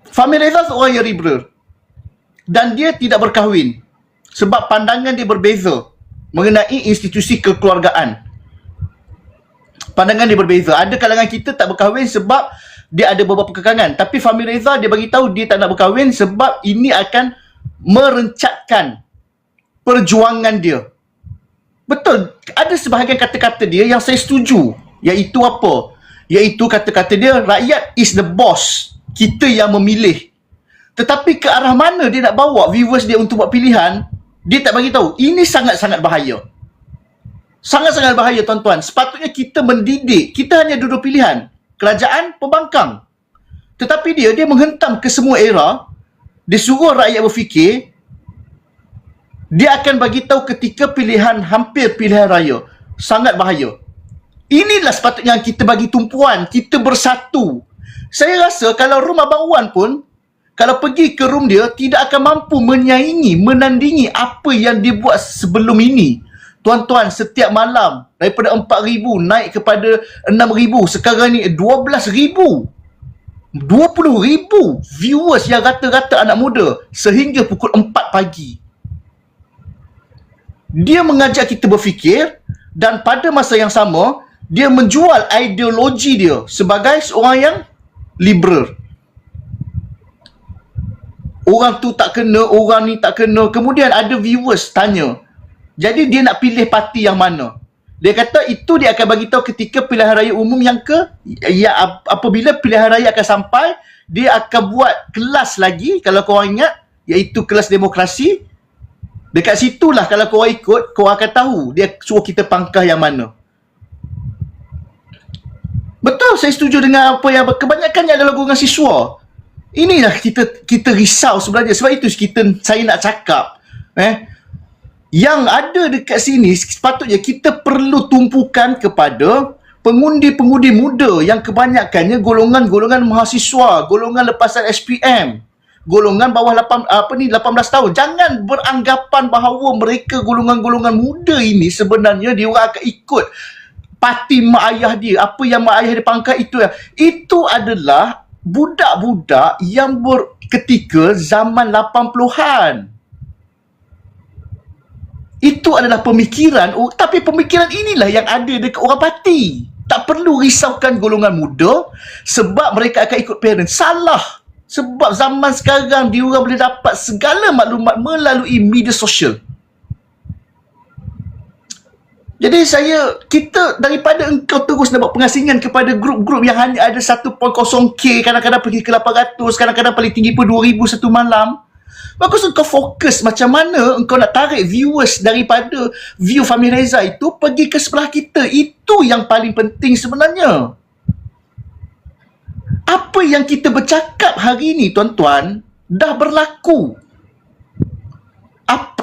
Fahmi Reza seorang yang liberal. Dan dia tidak berkahwin. Sebab pandangan dia berbeza mengenai institusi kekeluargaan. Pandangan dia berbeza. Ada kalangan kita tak berkahwin sebab dia ada beberapa kekangan. Tapi Fahmi Reza dia bagi tahu dia tak nak berkahwin sebab ini akan merencatkan perjuangan dia. Betul. Ada sebahagian kata-kata dia yang saya setuju. Iaitu apa? Iaitu kata-kata dia, rakyat is the boss. Kita yang memilih. Tetapi ke arah mana dia nak bawa viewers dia untuk buat pilihan, dia tak bagi tahu. Ini sangat-sangat bahaya. Sangat-sangat bahaya, tuan-tuan. Sepatutnya kita mendidik. Kita hanya duduk pilihan. Kerajaan, pembangkang. Tetapi dia menghentam ke semua era. Dia suruh rakyat berfikir. Dia akan bagi tahu ketika pilihan, hampir pilihan raya. Sangat bahaya. Inilah sepatutnya kita bagi tumpuan. Kita bersatu. Saya rasa kalau room Abang Wan pun, kalau pergi ke room dia, tidak akan mampu menyaingi, menandingi apa yang dia buat sebelum ini. Tuan-tuan, setiap malam daripada 4,000 naik kepada 6,000. Sekarang ni 12,000. 20,000 viewers yang rata-rata anak muda sehingga pukul 4 pagi. Dia mengajak kita berfikir dan pada masa yang sama, dia menjual ideologi dia sebagai seorang yang liberal. Orang tu tak kena, orang ni tak kena. Kemudian ada viewers tanya, jadi dia nak pilih parti yang mana? Dia kata itu dia akan bagi tahu ketika pilihan raya umum yang apabila pilihan raya akan sampai, dia akan buat kelas lagi, kalau korang ingat, iaitu kelas demokrasi. Dekat situlah kalau korang ikut, korang akan tahu dia suruh kita pangkah yang mana. Betul, saya setuju dengan apa yang kebanyakannya adalah golongan siswa. Inilah kita risau sebenarnya. Sebab itu saya nak cakap, yang ada dekat sini sepatutnya kita perlu tumpukan kepada pengundi-pengundi muda yang kebanyakannya golongan-golongan mahasiswa, golongan lepasan SPM, golongan bawah 18 tahun. Jangan beranggapan bahawa mereka golongan-golongan muda ini sebenarnya dia orang akan ikut parti mak ayah dia. Apa yang mak ayah dia pangkat itu adalah budak-budak yang ketika zaman 80-an. Itu adalah pemikiran, tapi pemikiran inilah yang ada dekat orang parti. Tak perlu risaukan golongan muda sebab mereka akan ikut parent. Salah. Sebab zaman sekarang diorang boleh dapat segala maklumat melalui media sosial. Jadi kita daripada engkau terus nak buat pengasingan kepada grup-grup yang hanya ada 1.0k, kadang-kadang pergi ke 800, kadang-kadang paling tinggi pun 2000 satu malam. Bagus engkau fokus macam mana engkau nak tarik viewers daripada view Fahmi Reza itu pergi ke sebelah kita. Itu yang paling penting sebenarnya. Apa yang kita bercakap hari ini, tuan-tuan, dah berlaku.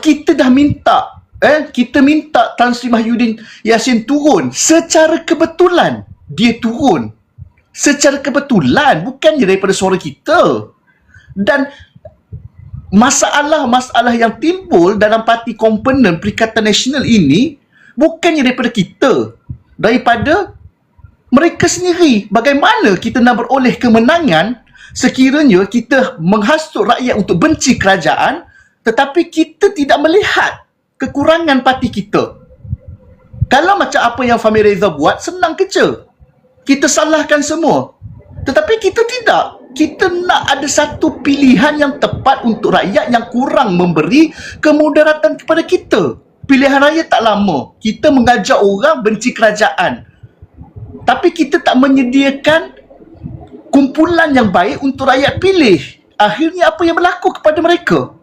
Kita dah minta, kita minta Tan Sri Mahyudin Yassin turun. Secara kebetulan, dia turun. Secara kebetulan, bukannya daripada suara kita. Dan masalah-masalah yang timbul dalam parti komponen Perikatan Nasional ini bukannya daripada kita, daripada mereka sendiri. Bagaimana kita nak beroleh kemenangan sekiranya kita menghasut rakyat untuk benci kerajaan tetapi kita tidak melihat kekurangan parti kita. Kalau macam apa yang Fahmi Reza buat, senang kerja. Kita salahkan semua. Tetapi kita tidak. Kita nak ada satu pilihan yang tepat untuk rakyat yang kurang memberi kemudaratan kepada kita. Pilihan raya tak lama. Kita mengajak orang benci kerajaan. Tapi kita tak menyediakan kumpulan yang baik untuk rakyat pilih. Akhirnya apa yang berlaku kepada mereka?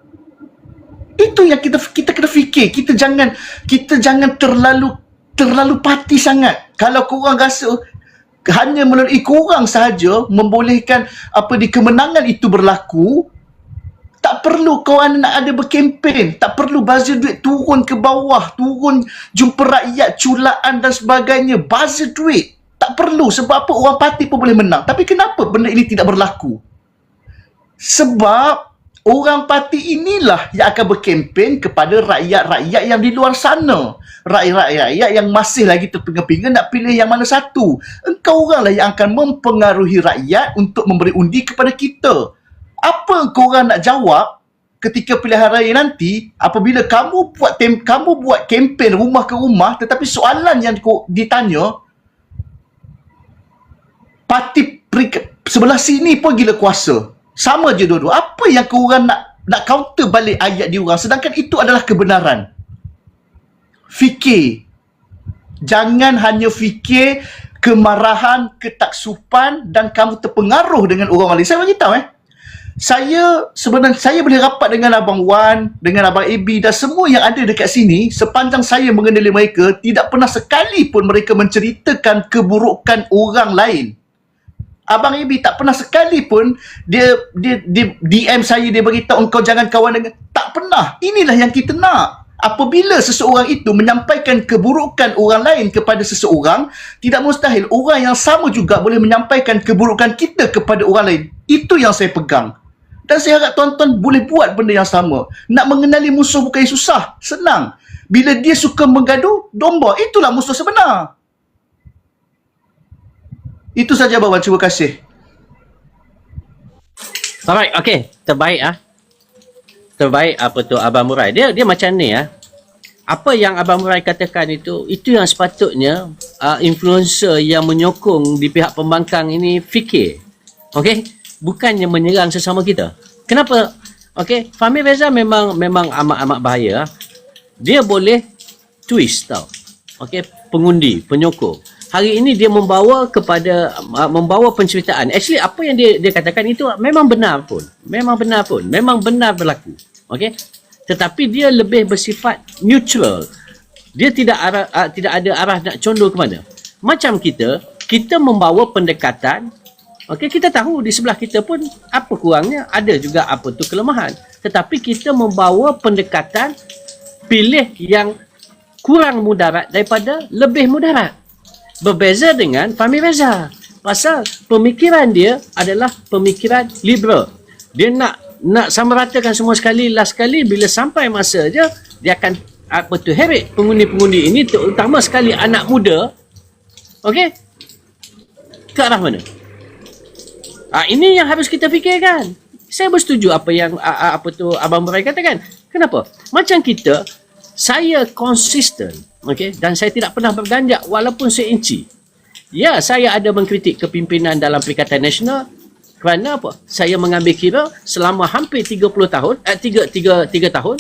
Itu yang kita kena fikir. Kita jangan terlalu parti sangat. Kalau korang rasa hanya melalui korang sahaja membolehkan kemenangan itu berlaku, tak perlu korang nak ada berkempen, tak perlu bazir duit turun ke bawah, turun jumpa rakyat, culaan dan sebagainya, bazir duit. Tak perlu. Sebab apa? Orang parti pun boleh menang. Tapi kenapa benda ini tidak berlaku? Sebab orang parti inilah yang akan berkempen kepada rakyat-rakyat yang di luar sana. Rakyat-rakyat yang masih lagi terpinga-pinga nak pilih yang mana satu. Engkau oranglah yang akan mempengaruhi rakyat untuk memberi undi kepada kita. Apa korang nak jawab ketika pilihan raya nanti apabila kamu buat kempen rumah ke rumah tetapi soalan yang ditanya, parti sebelah sini pun gila kuasa. Sama je dua-dua. Apa yang korang nak counter balik ayat diorang sedangkan itu adalah kebenaran. Fikir. Jangan hanya fikir kemarahan, ketaksupan dan kamu terpengaruh dengan orang lain. Saya beritahu saya boleh rapat dengan Abang Wan, dengan Abang AB dan semua yang ada dekat sini. Sepanjang saya mengenali mereka, tidak pernah sekali pun mereka menceritakan keburukan orang lain. Abang AB tak pernah sekali pun dia DM saya, dia beritahu engkau jangan kawan dengan. Tak pernah. Inilah yang kita nak. Apabila seseorang itu menyampaikan keburukan orang lain kepada seseorang, tidak mustahil orang yang sama juga boleh menyampaikan keburukan kita kepada orang lain. Itu yang saya pegang. Dan saya harap tuan-tuan boleh buat benda yang sama. Nak mengenali musuh bukan susah. Senang. Bila dia suka menggaduh, domba. Itulah musuh sebenar. Itu saja Abang Wan. Terima kasih. Alright, okay. Terbaik apa tu Abang Murai. Dia macam ni Apa yang Abang Murai katakan itu yang sepatutnya influencer yang menyokong di pihak pembangkang ini fikir. Okey? Bukannya menyerang sesama kita. Kenapa? Okey, Fahmi Reza memang amat bahaya. Dia boleh twist tau. Okey, pengundi, penyokong. Hari ini dia membawa penceritaan. Actually apa yang dia katakan itu memang benar pun. Memang benar berlaku. Okey. Tetapi dia lebih bersifat neutral. Dia tidak ada arah nak condol ke mana. Macam kita membawa pendekatan Okey, kita tahu di sebelah kita pun apa kurangnya, ada juga apa tu kelemahan. Tetapi kita membawa pendekatan pilih yang kurang mudarat daripada lebih mudarat. Berbeza dengan Fahmi Reza. Pasal pemikiran dia adalah pemikiran liberal. Dia nak samaratakan semua sekali, last sekali, bila sampai masa je, dia akan heret pengundi-pengundi ini, terutama sekali anak muda, okey, ke arah mana? Ini yang harus kita fikirkan. Saya bersetuju apa yang Abang Berai katakan. Kenapa? Macam kita, saya konsisten, okey, dan saya tidak pernah berganjak walaupun seinci. Ya, saya ada mengkritik kepimpinan dalam Perikatan Nasional kerana apa? Saya mengambil kira selama hampir 30 tahun, 3 tahun,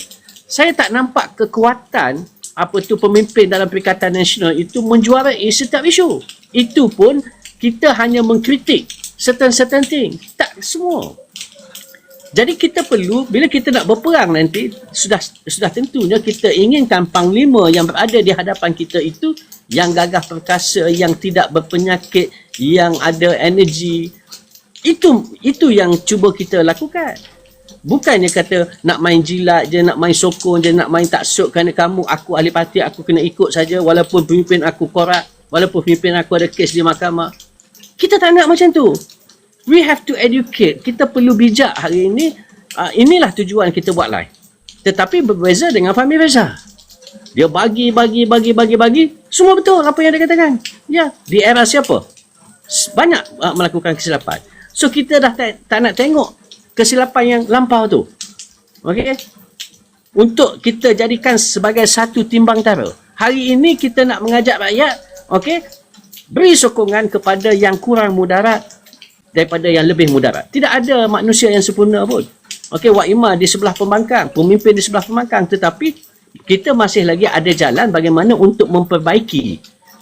saya tak nampak kekuatan pemimpin dalam Perikatan Nasional itu menjuarai setiap isu. Itu pun kita hanya mengkritik certain thing. Tak semua. Jadi kita perlu, bila kita nak berperang nanti, sudah tentunya kita inginkan panglima yang berada di hadapan kita itu yang gagah perkasa, yang tidak berpenyakit, yang ada energi. Itu yang cuba kita lakukan. Bukannya kata nak main jilat je, nak main sokong je, nak main taksub kerana kamu, aku ahli parti, aku kena ikut saja walaupun pemimpin aku korup, walaupun pemimpin aku ada kes di mahkamah. Kita tak nak macam tu. We have to educate. Kita perlu bijak hari ini. Inilah tujuan kita buat live. Tetapi berbeza dengan Fahmi Reza. Dia bagi. Semua betul apa yang dia katakan. Ya, di era siapa? Banyak melakukan kesilapan. So kita dah tak nak tengok kesilapan yang lampau tu. Okey? Untuk kita jadikan sebagai satu timbang tara. Hari ini kita nak mengajak rakyat, okey, beri sokongan kepada yang kurang mudarat daripada yang lebih mudarat. Tidak ada manusia yang sempurna pun. Okey, Wak Ima di sebelah pembangkang, pemimpin di sebelah pembangkang, tetapi kita masih lagi ada jalan bagaimana untuk memperbaiki.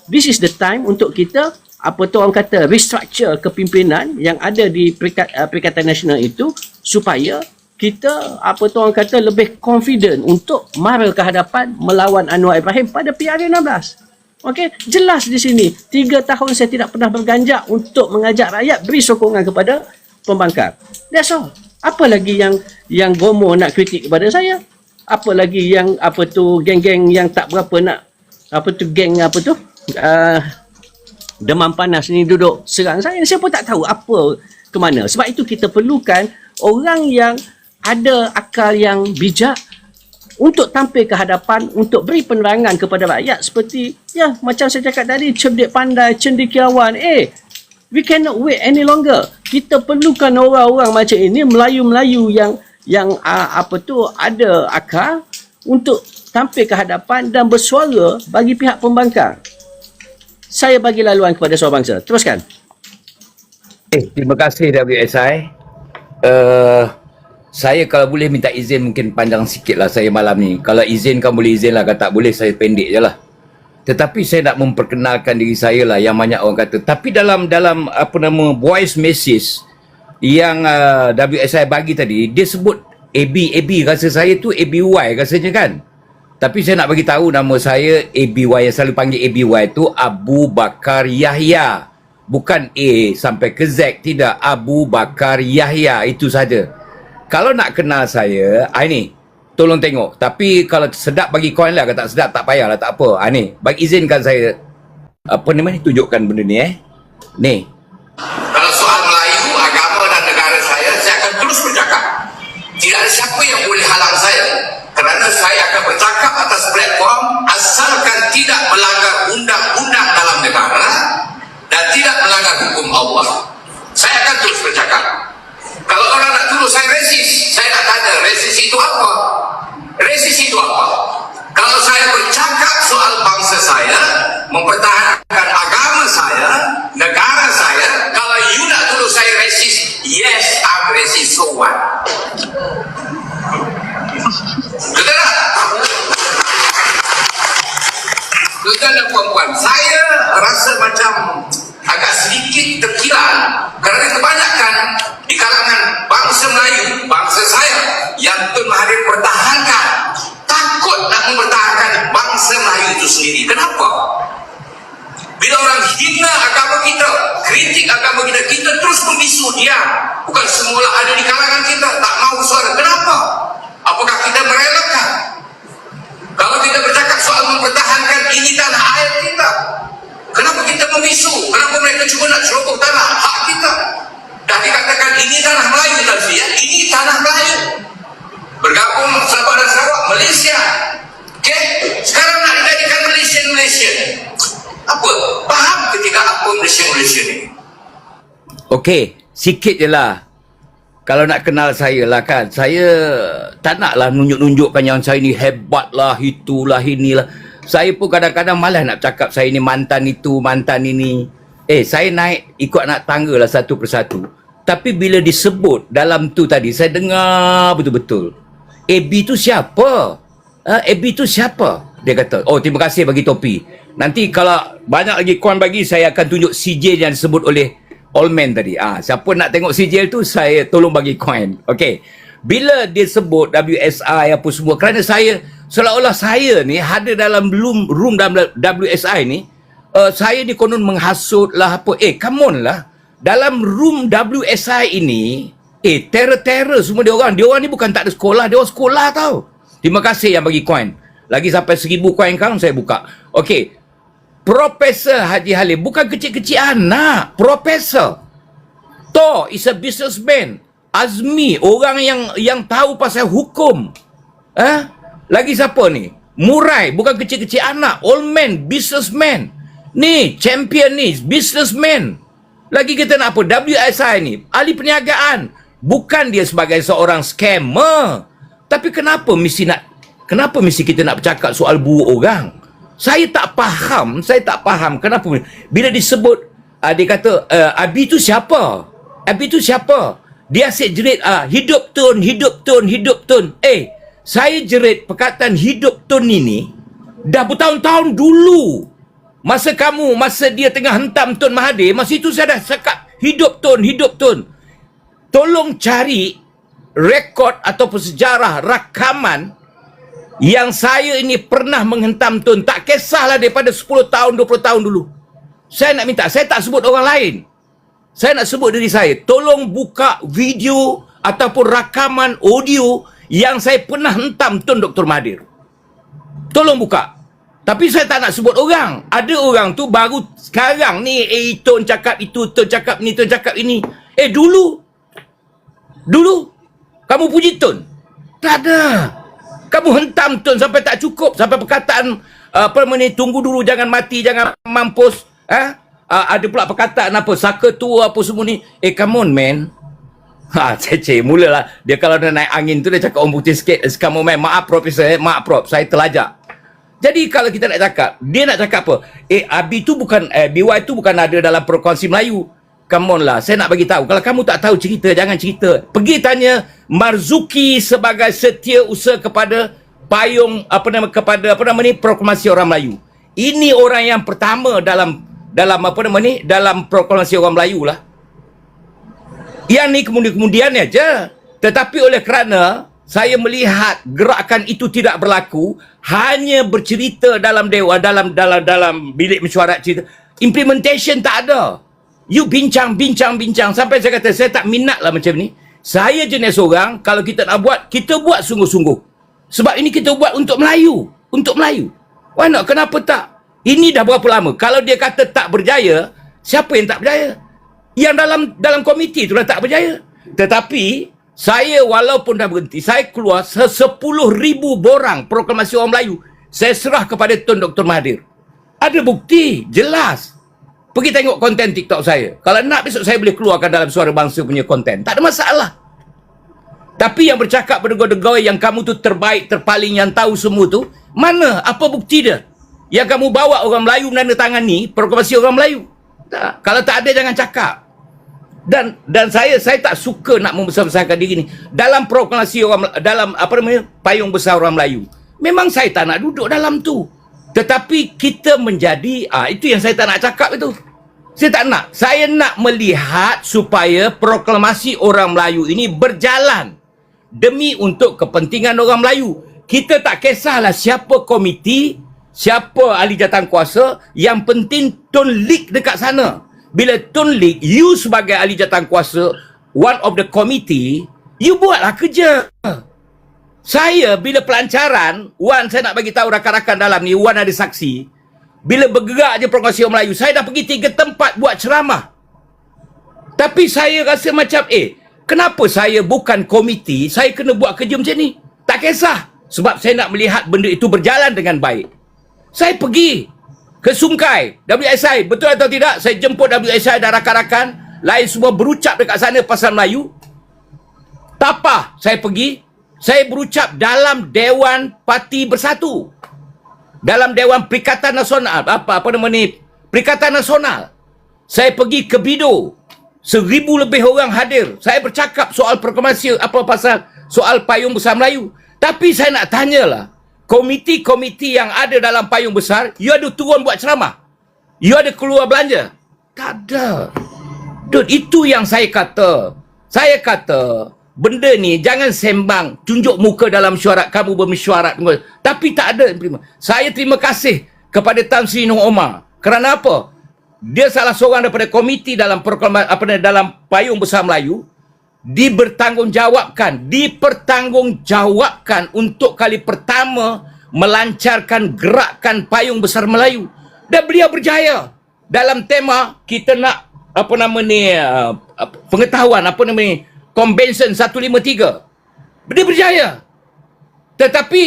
This is the time untuk kita, orang kata, restructure kepimpinan yang ada di Perikatan Nasional itu supaya kita, orang kata, lebih confident untuk mara ke hadapan melawan Anwar Ibrahim pada PRU16. Okey, jelas di sini 3 tahun saya tidak pernah berganjak untuk mengajak rakyat beri sokongan kepada pembangkang. That's all. Apa lagi yang Gomo nak kritik kepada saya? Apa lagi yang geng-geng yang tak berapa nak geng demam panas ni duduk serang saya. Saya pun tak tahu apa ke mana. Sebab itu kita perlukan orang yang ada akal yang bijak untuk tampil ke hadapan, untuk beri penerangan kepada rakyat seperti, ya, macam saya cakap tadi, cerdik pandai, cendekiawan. We cannot wait any longer. Kita perlukan orang-orang macam ini, Melayu-Melayu yang ada akal untuk tampil ke hadapan dan bersuara bagi pihak pembangkang. Saya bagi laluan kepada seorang bangsa. Teruskan. Terima kasih WSI. Saya kalau boleh minta izin mungkin panjang sikit lah saya malam ni. Kalau izinkan boleh izin lah, kalau tak boleh saya pendek je lah. Tetapi saya nak memperkenalkan diri saya lah, yang banyak orang kata. Tapi dalam voice message yang WSI bagi tadi, dia sebut AB, rasa saya tu ABY rasanya kan. Tapi saya nak bagi tahu nama saya ABY, yang selalu panggil ABY tu Abu Bakar Yahya. Bukan A sampai ke Z, tidak. Abu Bakar Yahya, itu saja. Kalau nak kenal saya, ini tolong tengok. Tapi kalau sedap bagi koin lah, kalau tak sedap tak payahlah, tak apa. Ni, bagi izinkan saya tunjukkan benda ni Ni. Kalau soal Melayu, agama dan negara saya akan terus bercakap. Tidak ada siapa yang boleh halang saya. Kerana saya akan bercakap atas platform asalkan tidak melanggar undang-undang dalam negara dan tidak melanggar hukum Allah. Saya akan terus bercakap. Kalau orang nak tuduh saya resis, saya nak tanya, resis itu apa? Resis itu apa? Kalau saya bercakap soal bangsa saya, mempertahankan agama saya, negara saya, kalau you nak tuduh saya resis, yes, I'm resis, so what? Betul tak? Tuan dan puan-puan, saya rasa macam agak sedikit terkilan kerana kebanyakan di kalangan bangsa Melayu, bangsa saya, yang Tun Mahathir pertahankan, takut nak mempertahankan bangsa Melayu itu sendiri. Kenapa? Bila orang hina agama kita, kritik agama kita, kita terus diam. Bukan semula ada di kalangan kita tak mahu suara. Kenapa? Apakah kita merelakan? Kalau kita bercakap soal mempertahankan ini tanah air kita, kenapa kita membisu? Kenapa mereka cuba nak ceroboh tanah hak kita? Dah dikatakan ini tanah Melayu tadi ya, ini tanah Melayu. Bergabung Sabah dan Sarawak, Malaysia. Okey, sekarang nak dijadikan Malaysia. Apa? Faham ketika apa Malaysia ni? Okey, sikit je lah. Kalau nak kenal saya lah kan, saya tak naklah nunjuk-nunjukkan yang saya ni hebat lah, itulah, inilah. Saya pun kadang-kadang malas nak cakap saya ni mantan itu, mantan ini. Saya naik ikut anak tangga lah satu persatu. Tapi bila disebut dalam tu tadi, saya dengar betul-betul. AB tu siapa? AB tu siapa? Dia kata, oh terima kasih bagi topi. Nanti kalau banyak lagi kawan bagi, saya akan tunjuk CJ yang disebut oleh Allman tadi. Siapa nak tengok sijil tu, saya tolong bagi koin. Okey. Bila dia sebut WSI apa semua, kerana saya seolah-olah saya ni ada dalam room dalam WSI ni, saya ni konon menghasut lah apa. Come on lah. Dalam room WSI ini, terror-terror semua dia orang. Dia orang ni bukan tak ada sekolah, dia orang sekolah tau. Terima kasih yang bagi koin. Lagi sampai 1000 koin kan saya buka. Okey. Profesor Haji Halim bukan kecil-kecil anak. Profesor. Toh is a businessman. Azmi orang yang tahu pasal hukum. Lagi siapa ni? Murai bukan kecil-kecil anak. Old man, businessman. Ni champion ni businessman. Lagi kita nak apa? WSI ni ahli perniagaan. Bukan dia sebagai seorang scammer. Tapi kenapa mesti kita nak bercakap soal buruk orang? Saya tak faham kenapa bila disebut dia kata Abi tu siapa? Dia asyik jerit hidup tun. Saya jerit perkataan hidup tun ini dah bertahun-tahun dulu. Masa dia tengah hentam Tun Mahathir, masa itu saya dah cakap hidup tun. Tolong cari rekod ataupun sejarah rakaman yang saya ini pernah menghentam Tun. Tak kisahlah daripada 10 tahun, 20 tahun dulu. Saya nak minta, saya tak sebut orang lain. Saya nak sebut diri saya. Tolong buka video ataupun rakaman audio yang saya pernah hentam Tun Dr. Mahathir. Tolong buka. Tapi saya tak nak sebut orang. Ada orang tu baru sekarang ni, Tun cakap itu, Tun cakap ni, Tun cakap ini. Dulu kamu puji Tun? Tak ada. Kamu hentam Tun sampai tak cukup. Sampai perkataan tunggu dulu, jangan mati, jangan mampus. Ada pula perkataan apa, saka tua apa semua ni. Come on man. Cece, mulalah. Dia kalau dah naik angin tu, dia cakap orang putih sikit. Come on man, maaf Profesor, maaf Prof, saya terlajak. Jadi kalau kita nak cakap, dia nak cakap apa? Abi tu bukan, BY tu bukan ada dalam Proklamasi Melayu. Come on lah, saya nak bagi tahu. Kalau kamu tak tahu cerita, jangan cerita. Pergi tanya Marzuki sebagai setiausaha kepada payung Proklamasi Orang Melayu. Ini orang yang pertama dalam Proklamasi Orang Melayu lah. Yang ni kemudian-kemudiannya je. Tetapi oleh kerana saya melihat gerakan itu tidak berlaku, hanya bercerita dalam dewan, dalam bilik mesyuarat cerita. Implementation tak ada. You bincang sampai saya kata saya tak minat lah macam ni. Saya jenis orang, kalau kita nak buat, kita buat sungguh-sungguh. Sebab ini kita buat untuk Melayu. Why not? Kenapa tak? Ini dah berapa lama? Kalau dia kata tak berjaya, siapa yang tak berjaya? Yang dalam komiti tu dah tak berjaya. Tetapi saya walaupun dah berhenti, saya keluar 10,000 borang Proklamasi Orang Melayu. Saya serah kepada Tun Dr. Mahathir. Ada bukti, jelas. Pergi tengok konten TikTok saya. Kalau nak besok saya boleh keluarkan dalam Suara Bangsa punya konten. Tak ada masalah. Tapi yang bercakap berdegau-degau yang kamu tu terbaik, terpaling, yang tahu semua tu, mana? Apa bukti dia? Yang kamu bawa orang Melayu menandatangani Proklamasi Orang Melayu. Tak. Kalau tak ada, jangan cakap. Dan saya tak suka nak membesar-besarkan diri ni. Dalam proklamasi payung besar orang Melayu. Memang saya tak nak duduk dalam tu. Tetapi kita menjadi, itu yang saya tak nak cakap itu. Saya tak nak. Saya nak melihat supaya proklamasi orang Melayu ini berjalan demi untuk kepentingan orang Melayu. Kita tak kisahlah siapa komiti, siapa ahli jawatankuasa, yang penting Tun Lik dekat sana. Bila Tun Lik, you sebagai ahli jawatankuasa, one of the committee, you buatlah kerja. Saya bila pelancaran, Wan, saya nak bagi tahu rakan-rakan dalam ni, Wan ada saksi. Bila bergerak je Progresi Orang Melayu, saya dah pergi 3 tempat buat ceramah. Tapi saya rasa macam, kenapa saya bukan komiti, saya kena buat kerja macam ni? Tak kisah. Sebab saya nak melihat benda itu berjalan dengan baik. Saya pergi ke Sungkai, WSI, betul atau tidak? Saya jemput WSI dan rakan-rakan lain semua berucap dekat sana pasal Melayu. Tapah, saya pergi, saya berucap dalam Dewan Parti Bersatu. Dalam Dewan Perikatan Nasional, apa nama ni? Perikatan Nasional. Saya pergi ke Bido. 1,000 lebih orang hadir. Saya bercakap soal proklamasi, apa pasal soal Payung Besar Melayu. Tapi saya nak tanyalah, komiti-komiti yang ada dalam Payung Besar, you ada turun buat ceramah? You ada keluar belanja? Tak ada. Dude, itu yang saya kata. Saya kata, benda ni jangan sembang, tunjuk muka dalam mesyuarat, kamu bermesyuarat. Tapi tak ada. Saya terima kasih kepada Tan Sri Nur Omar. Kerana apa? Dia salah seorang daripada komiti dalam dalam Payung Besar Melayu, dipertanggungjawabkan untuk kali pertama melancarkan gerakan Payung Besar Melayu. Dan beliau berjaya dalam tema kita nak pengetahuan, Convention 153. Dia berjaya. Tetapi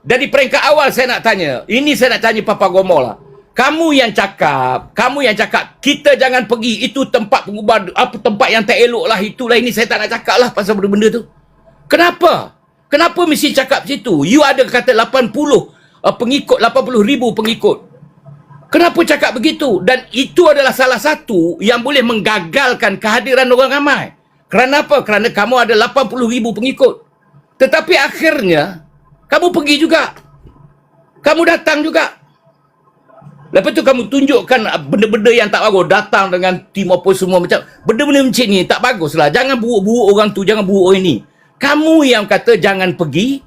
dari peringkat awal saya nak tanya, ini saya nak tanya Papa Gomo lah. Kamu yang cakap kita jangan pergi itu tempat pengubah, tempat yang tak elok lah, itulah ini, saya tak nak cakap lah pasal benda-benda tu. Kenapa mesti cakap situ? You ada kata 80 pengikut, 80,000 pengikut. Kenapa cakap begitu? Dan itu adalah salah satu yang boleh menggagalkan kehadiran orang ramai. Kerana apa? Kerana kamu ada 80,000 pengikut. Tetapi akhirnya kamu pergi juga. Kamu datang juga. Lepas tu kamu tunjukkan benda-benda yang tak bagus. Datang dengan tim apa semua macam. Benda-benda macam ni tak baguslah. Jangan buruk-buruk orang tu. Jangan buruk orang ini. Kamu yang kata jangan pergi.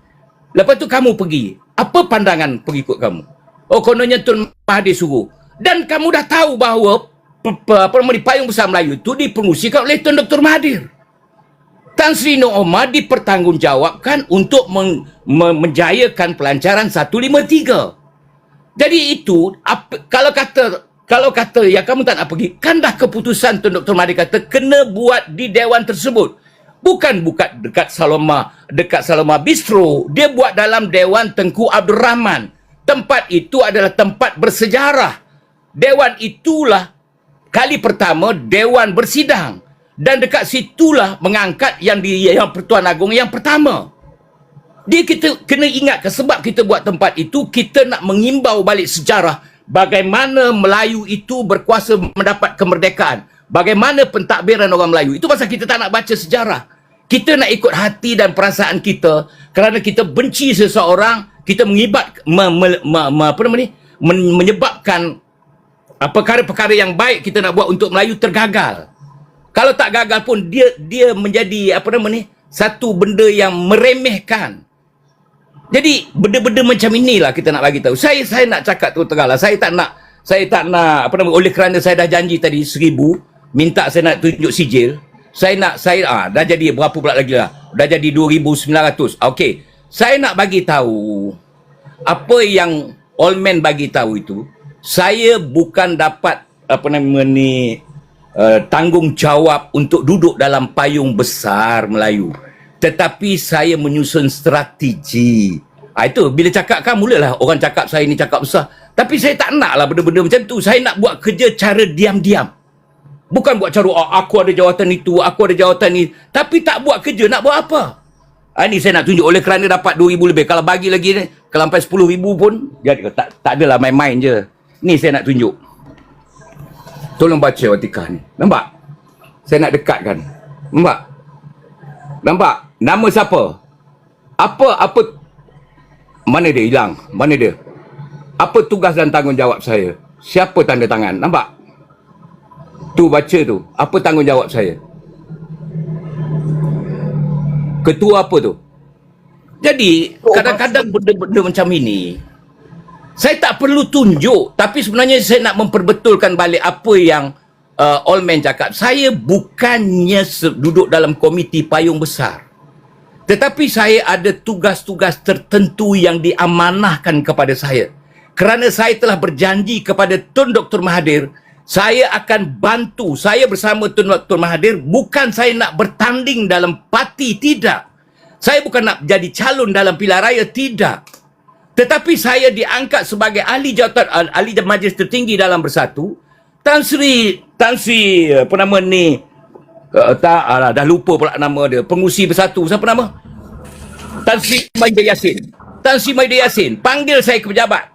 Lepas tu kamu pergi. Apa pandangan pengikut kamu? Oh, kononnya Tun Mahathir suruh. Dan kamu dah tahu bahawa Payung Besar Melayu itu dipromosikan oleh Tun Dr. Mahathir. Tan Sri Nur Omar dipertanggungjawabkan untuk menjayakan pelancaran 153. Jadi itu, kalau kata yang kamu tak nak pergi, kan dah keputusan Tun Dr. Mahathir kata kena buat di dewan tersebut. Bukan dekat Saloma Bistro. Dia buat dalam Dewan Tengku Abdul Rahman. Tempat itu adalah tempat bersejarah. Dewan itulah kali pertama Dewan bersidang. Dan dekat situlah mengangkat yang Pertuan Agong yang pertama. Dia kita kena ingat sebab kita buat tempat itu, kita nak mengimbau balik sejarah bagaimana Melayu itu berkuasa mendapat kemerdekaan. Bagaimana pentadbiran orang Melayu. Itu pasal kita tak nak baca sejarah. Kita nak ikut hati dan perasaan kita. Kerana kita benci seseorang, kita menyebabkan perkara-perkara yang baik kita nak buat untuk Melayu tergagal. Kalau tak gagal pun dia menjadi satu benda yang meremehkan. Jadi benda-benda macam inilah kita nak bagi tahu. Saya nak cakap terang lah. Saya tak nak oleh kerana saya dah janji tadi 1,000, minta saya nak tunjuk sijil. Dah jadi berapa pula lagi lah? Dah jadi 2,900. Okey. Saya nak bagi tahu apa yang Allman bagi tahu itu. Saya bukan dapat tanggungjawab untuk duduk dalam Payung Besar Melayu. Tetapi saya menyusun strategi. Itu bila cakap kan mulalah orang cakap saya ni cakap besar. Tapi saya tak nak lah benda-benda macam tu. Saya nak buat kerja cara diam-diam. Bukan buat cara aku ada jawatan itu, aku ada jawatan ni. Tapi tak buat kerja, nak buat apa? Ini saya nak tunjuk oleh kerana dapat 2,000 lebih. Kalau bagi lagi ni, kalau sampai 10,000 pun jadi tak adalah main-main je. Ni saya nak tunjuk. Tolong baca watikah ni. Nampak? Saya nak dekatkan. Nampak? Nama siapa? Apa? Mana dia hilang? Mana dia? Apa tugas dan tanggungjawab saya? Siapa tanda tangan? Nampak? Tu baca tu. Apa tanggungjawab saya? Ketua apa tu? Jadi, kadang-kadang benda-benda macam ini, saya tak perlu tunjuk. Tapi sebenarnya saya nak memperbetulkan balik apa yang Allman cakap, saya bukannya duduk dalam komiti payung besar. Tetapi saya ada tugas-tugas tertentu yang diamanahkan kepada saya. Kerana saya telah berjanji kepada Tun Dr. Mahathir, saya akan bantu. Saya bersama Tun Dr. Mahathir, bukan saya nak bertanding dalam parti, tidak. Saya bukan nak jadi calon dalam pilihan raya, tidak. Tetapi saya diangkat sebagai ahli jawatan, ahli majlis tertinggi dalam Bersatu. Tan Sri apa nama ni, dah lupa pula nama dia, pengurusi Bersatu, siapa nama? Tan Sri Maidia Yassin. Tan Sri Maidia Yassin panggil saya ke pejabat.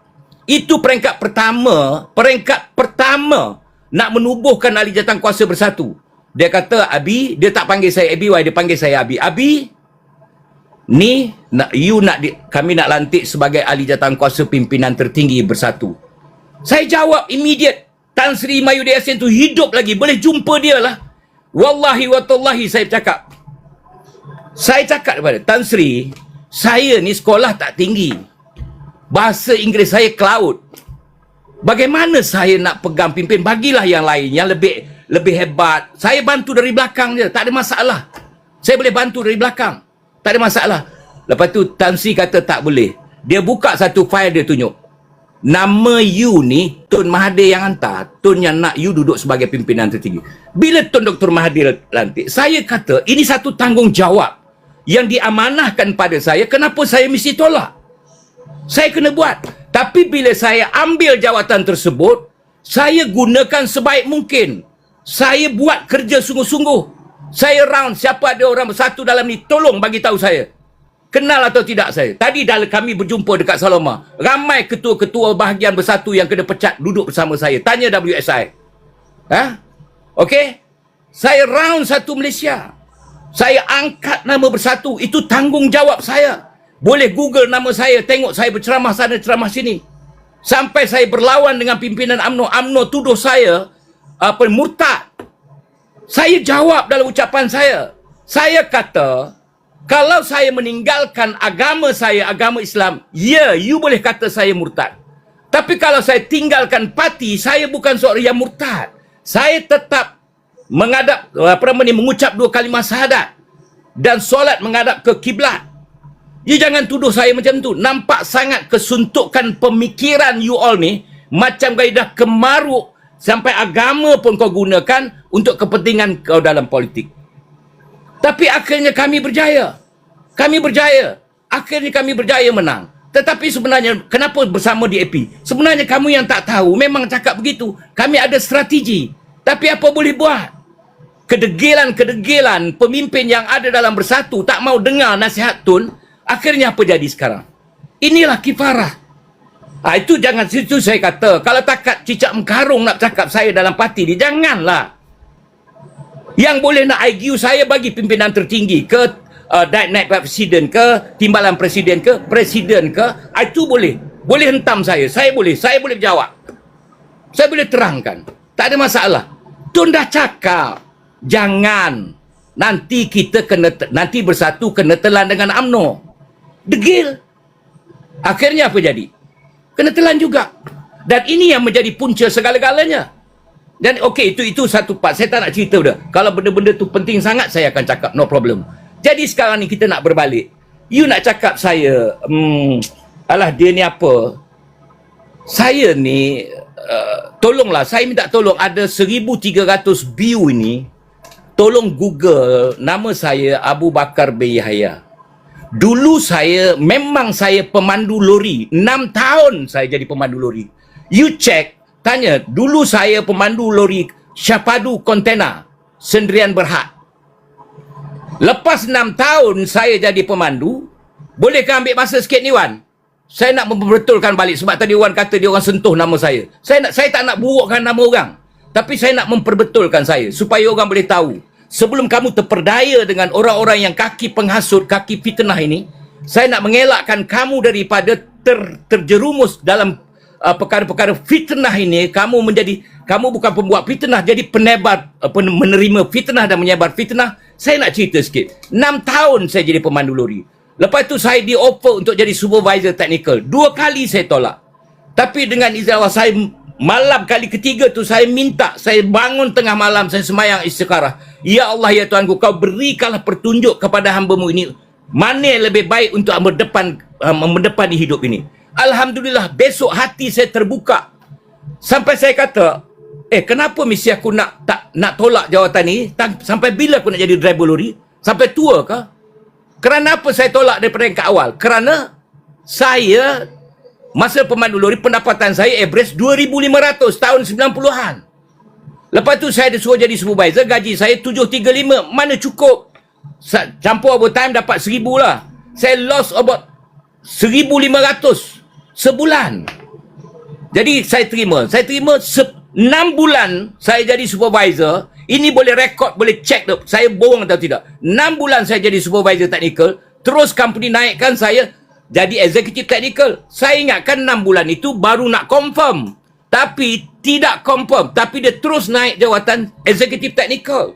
Itu peringkat pertama nak menubuhkan ahli jawatan kuasa Bersatu. Dia kata, Abi, dia tak panggil saya Abi, dia panggil saya Abi. Abi, ni kami nak lantik sebagai ahli jawatan kuasa pimpinan tertinggi Bersatu. Saya jawab immediate. Tan Sri Maidia Yassin tu hidup lagi, boleh jumpa dia lah. Wallahi wa tallahi saya cakap. Saya cakap kepada Tan Sri, saya ni sekolah tak tinggi. Bahasa Inggeris saya cloud. Bagaimana saya nak pegang pimpin? Bagilah yang lain yang lebih hebat. Saya bantu dari belakang je, tak ada masalah. Saya boleh bantu dari belakang, tak ada masalah. Lepas tu Tan Sri kata tak boleh. Dia buka satu file, dia tunjuk. Nama you ni Tun Mahathir yang hantar. Tun yang nak you duduk sebagai pimpinan tertinggi. Bila Tun Dr. Mahathir lantik, saya kata ini satu tanggungjawab yang diamanahkan pada saya. Kenapa saya mesti tolak? Saya kena buat. Tapi bila saya ambil jawatan tersebut, saya gunakan sebaik mungkin. Saya buat kerja sungguh-sungguh. Saya round siapa ada orang Bersatu dalam ni, tolong bagi tahu saya. Kenal atau tidak saya. Tadi kami berjumpa dekat Saloma. Ramai ketua-ketua bahagian Bersatu yang kena pecat duduk bersama saya. Tanya WSI. Okey? Saya round satu Malaysia. Saya angkat nama Bersatu. Itu tanggungjawab saya. Boleh Google nama saya, tengok saya berceramah sana, ceramah sini. Sampai saya berlawan dengan pimpinan UMNO. UMNO tuduh saya murtad. Saya jawab dalam ucapan saya. Saya kata, kalau saya meninggalkan agama saya, agama Islam, you boleh kata saya murtad. Tapi kalau saya tinggalkan parti, saya bukan seorang yang murtad. Saya tetap mengucap 2 kalimah syahadat dan solat menghadap ke kiblat. You jangan tuduh saya macam tu. Nampak sangat kesuntukan pemikiran you all ni, macam kaedah kemaruk, sampai agama pun kau gunakan untuk kepentingan kau dalam politik. Tapi akhirnya kami berjaya. Akhirnya kami berjaya menang. Tetapi sebenarnya, kenapa bersama DAP? Sebenarnya kamu yang tak tahu, memang cakap begitu. Kami ada strategi. Tapi apa boleh buat? Kedegilan pemimpin yang ada dalam Bersatu tak mau dengar nasihat Tun. Akhirnya apa jadi sekarang? Inilah kifarah. Itu jangan, situ saya kata, kalau takat cicak mengkarung nak cakap saya dalam parti ni, janganlah. Yang boleh nak argue saya bagi pimpinan tertinggi ke naib presiden ke, timbalan presiden ke, itu boleh. Boleh hentam saya boleh berjawab. Saya boleh terangkan. Tak ada masalah. Tun dah cakap, jangan nanti nanti Bersatu kena telan dengan UMNO. Degil. Akhirnya apa jadi? Kena telan juga. Dan ini yang menjadi punca segala-galanya. Dan okey, itu satu part. Saya tak nak cerita dah. Kalau benda-benda tu penting sangat, saya akan cakap, no problem. Jadi sekarang ni kita nak berbalik. You nak cakap saya, alah dia ni apa? Saya ni, tolonglah, saya minta tolong, ada 1,300 view ini. Tolong Google nama saya Abu Bakar bin Yahya. Dulu memang saya pemandu lori. 6 tahun saya jadi pemandu lori. You check, tanya, dulu saya pemandu lori Syapadu kontena Sendirian Berhad. Lepas 6 tahun saya jadi pemandu, bolehkah ambil masa sikit ni Wan? Saya nak memperbetulkan balik sebab tadi Wan kata dia orang sentuh nama saya. Saya tak nak burukkan nama orang. Tapi saya nak memperbetulkan saya supaya orang boleh tahu. Sebelum kamu terperdaya dengan orang-orang yang kaki penghasut, kaki fitnah ini, saya nak mengelakkan kamu daripada terjerumus dalam perkara-perkara fitnah ini. Kamu bukan pembuat fitnah, jadi penebar, menerima fitnah dan menyebar fitnah. Saya nak cerita sikit. 6 tahun saya jadi pemandu lori. Lepas tu saya di-offer untuk jadi supervisor technical. 2 kali saya tolak. Tapi dengan izin Allah, saya malam kali ketiga tu saya minta, saya bangun tengah malam, saya sembahyang istikharah. Ya Allah, ya Tuhanku, kau berikanlah petunjuk kepada hamba-Mu ini. Mana yang lebih baik untuk mendepani hidup ini. Alhamdulillah, besok hati saya terbuka. Sampai saya kata, kenapa mesti aku nak tolak jawatan ni? Sampai bila aku nak jadi driver lori? Sampai tua ke? Kerana apa saya tolak daripada yang ke awal? Kerana saya, masa pemandu lori, pendapatan saya average 2,500 tahun 90-an. Lepas tu saya disuruh jadi supervisor, gaji saya 735. Mana cukup? Campur overtime dapat 1,000 lah. Saya lost about 1,500 sebulan. Jadi saya terima 6 bulan saya jadi supervisor. Ini boleh rekod, boleh check tu. Saya bohong atau tidak. 6 bulan saya jadi supervisor technical. Terus company naikkan saya jadi executive technical. Saya ingatkan 6 bulan itu baru nak confirm. Tapi tidak confirm. Tapi dia terus naik jawatan executive technical.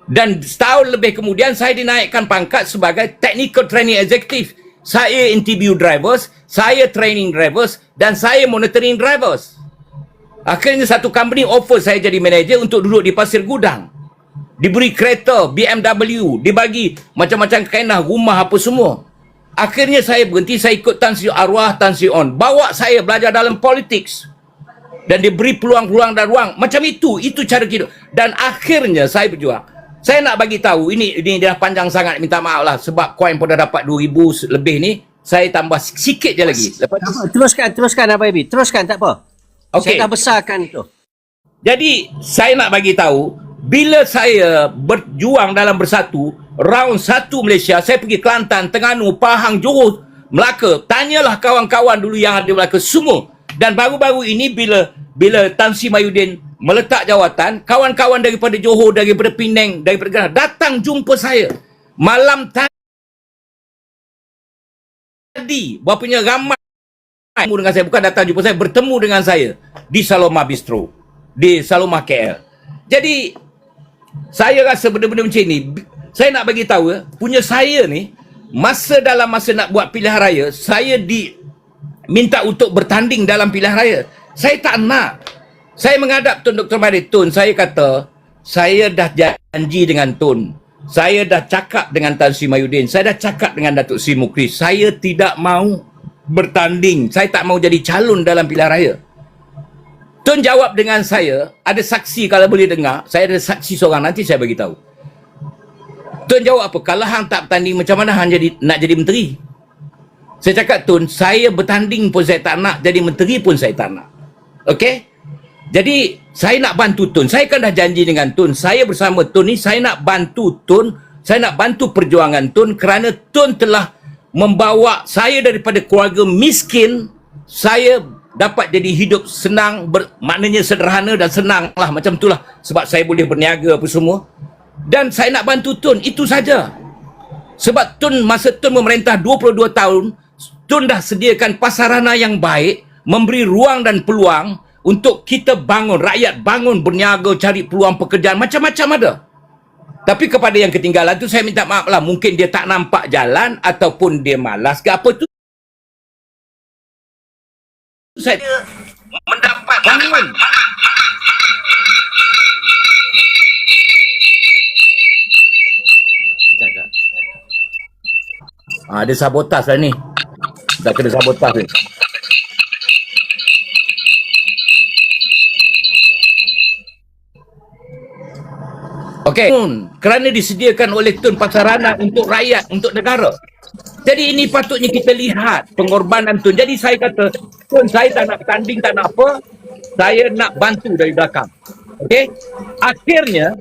Dan setahun lebih kemudian saya dinaikkan pangkat sebagai technical training executive. Saya interview drivers, saya training drivers, dan saya monitoring drivers. Akhirnya satu company offer saya jadi manager untuk duduk di pasir gudang. Diberi kereta, BMW, dibagi macam-macam kainah, rumah apa semua. Akhirnya saya berhenti, saya ikut Tan Sri Arwah, Tan Sri On. Bawa saya belajar dalam politics. Dan diberi peluang-peluang dan ruang. Macam itu cara hidup. Dan akhirnya saya berjuang. Saya nak bagi tahu, ini dah panjang sangat, minta maaf lah. Sebab koin pun dah dapat 2,000 lebih ni. Saya tambah sikit je lagi. Lepas tu, Teruskan Abang Ibi. Teruskan, tak apa. okay. Saya dah besarkan tu. Jadi, saya nak bagi tahu, bila saya berjuang dalam bersatu, round 1 Malaysia, saya pergi Kelantan, Terengganu, Pahang, Johor, Melaka. Tanyalah kawan-kawan dulu yang ada di Melaka, semua. Dan baru-baru ini bila Tan Sri Mahyudin meletak jawatan, kawan-kawan daripada Johor, daripada Penang, daripada Kedah, datang jumpa saya. Malam tadi, berapanya ramai bertemu dengan saya, bukan datang jumpa saya, bertemu dengan saya di Saloma Bistro, di Saloma KL. Jadi saya rasa benda-benda macam ni, saya nak bagi tahu, punya saya ni, dalam masa nak buat pilihan raya, saya diminta untuk bertanding dalam pilihan raya. Saya tak nak. Saya menghadap Tun Dr. Mahathir. Tun, saya kata, saya dah janji dengan Tun. Saya dah cakap dengan Tan Sri Mahyudin. Saya dah cakap dengan Datuk Sri Mukris. Saya tidak mau bertanding. Saya tak mau jadi calon dalam pilihan raya. Tun jawab dengan saya, ada saksi kalau boleh dengar. Saya ada saksi seorang, nanti saya bagi tahu. Tun jawab apa? Kalau hang tak bertanding, macam mana hang nak jadi menteri? Saya cakap, Tun, saya bertanding pun saya tak nak, jadi menteri pun saya tak nak. Okey? Jadi, saya nak bantu Tun. Saya kan dah janji dengan Tun. Saya bersama Tun ni, saya nak bantu Tun. Saya nak bantu perjuangan Tun kerana Tun telah membawa saya daripada keluarga miskin. Saya dapat jadi hidup senang, maknanya sederhana dan senang lah. Macam itulah. Sebab saya boleh berniaga apa semua. Dan saya nak bantu Tun. Itu saja. Sebab Tun, masa Tun memerintah 22 tahun, Tun dah sediakan pasarana yang baik, memberi ruang dan peluang untuk kita bangun, rakyat bangun, berniaga, cari peluang pekerjaan, macam-macam ada. Tapi kepada yang ketinggalan tu, saya minta maaf lah. Mungkin dia tak nampak jalan, ataupun dia malas ke apa tu. Saya mendapat bangun. Ada sabotas lah ni. Dah kena sabotas ni. Okey, kerana disediakan oleh Tun pasarana untuk rakyat, untuk negara. Jadi ini patutnya kita lihat pengorbanan Tun. Jadi saya kata, Tun, saya tak nak bertanding, tak nak apa. Saya nak bantu dari belakang. Okey? Akhirnya,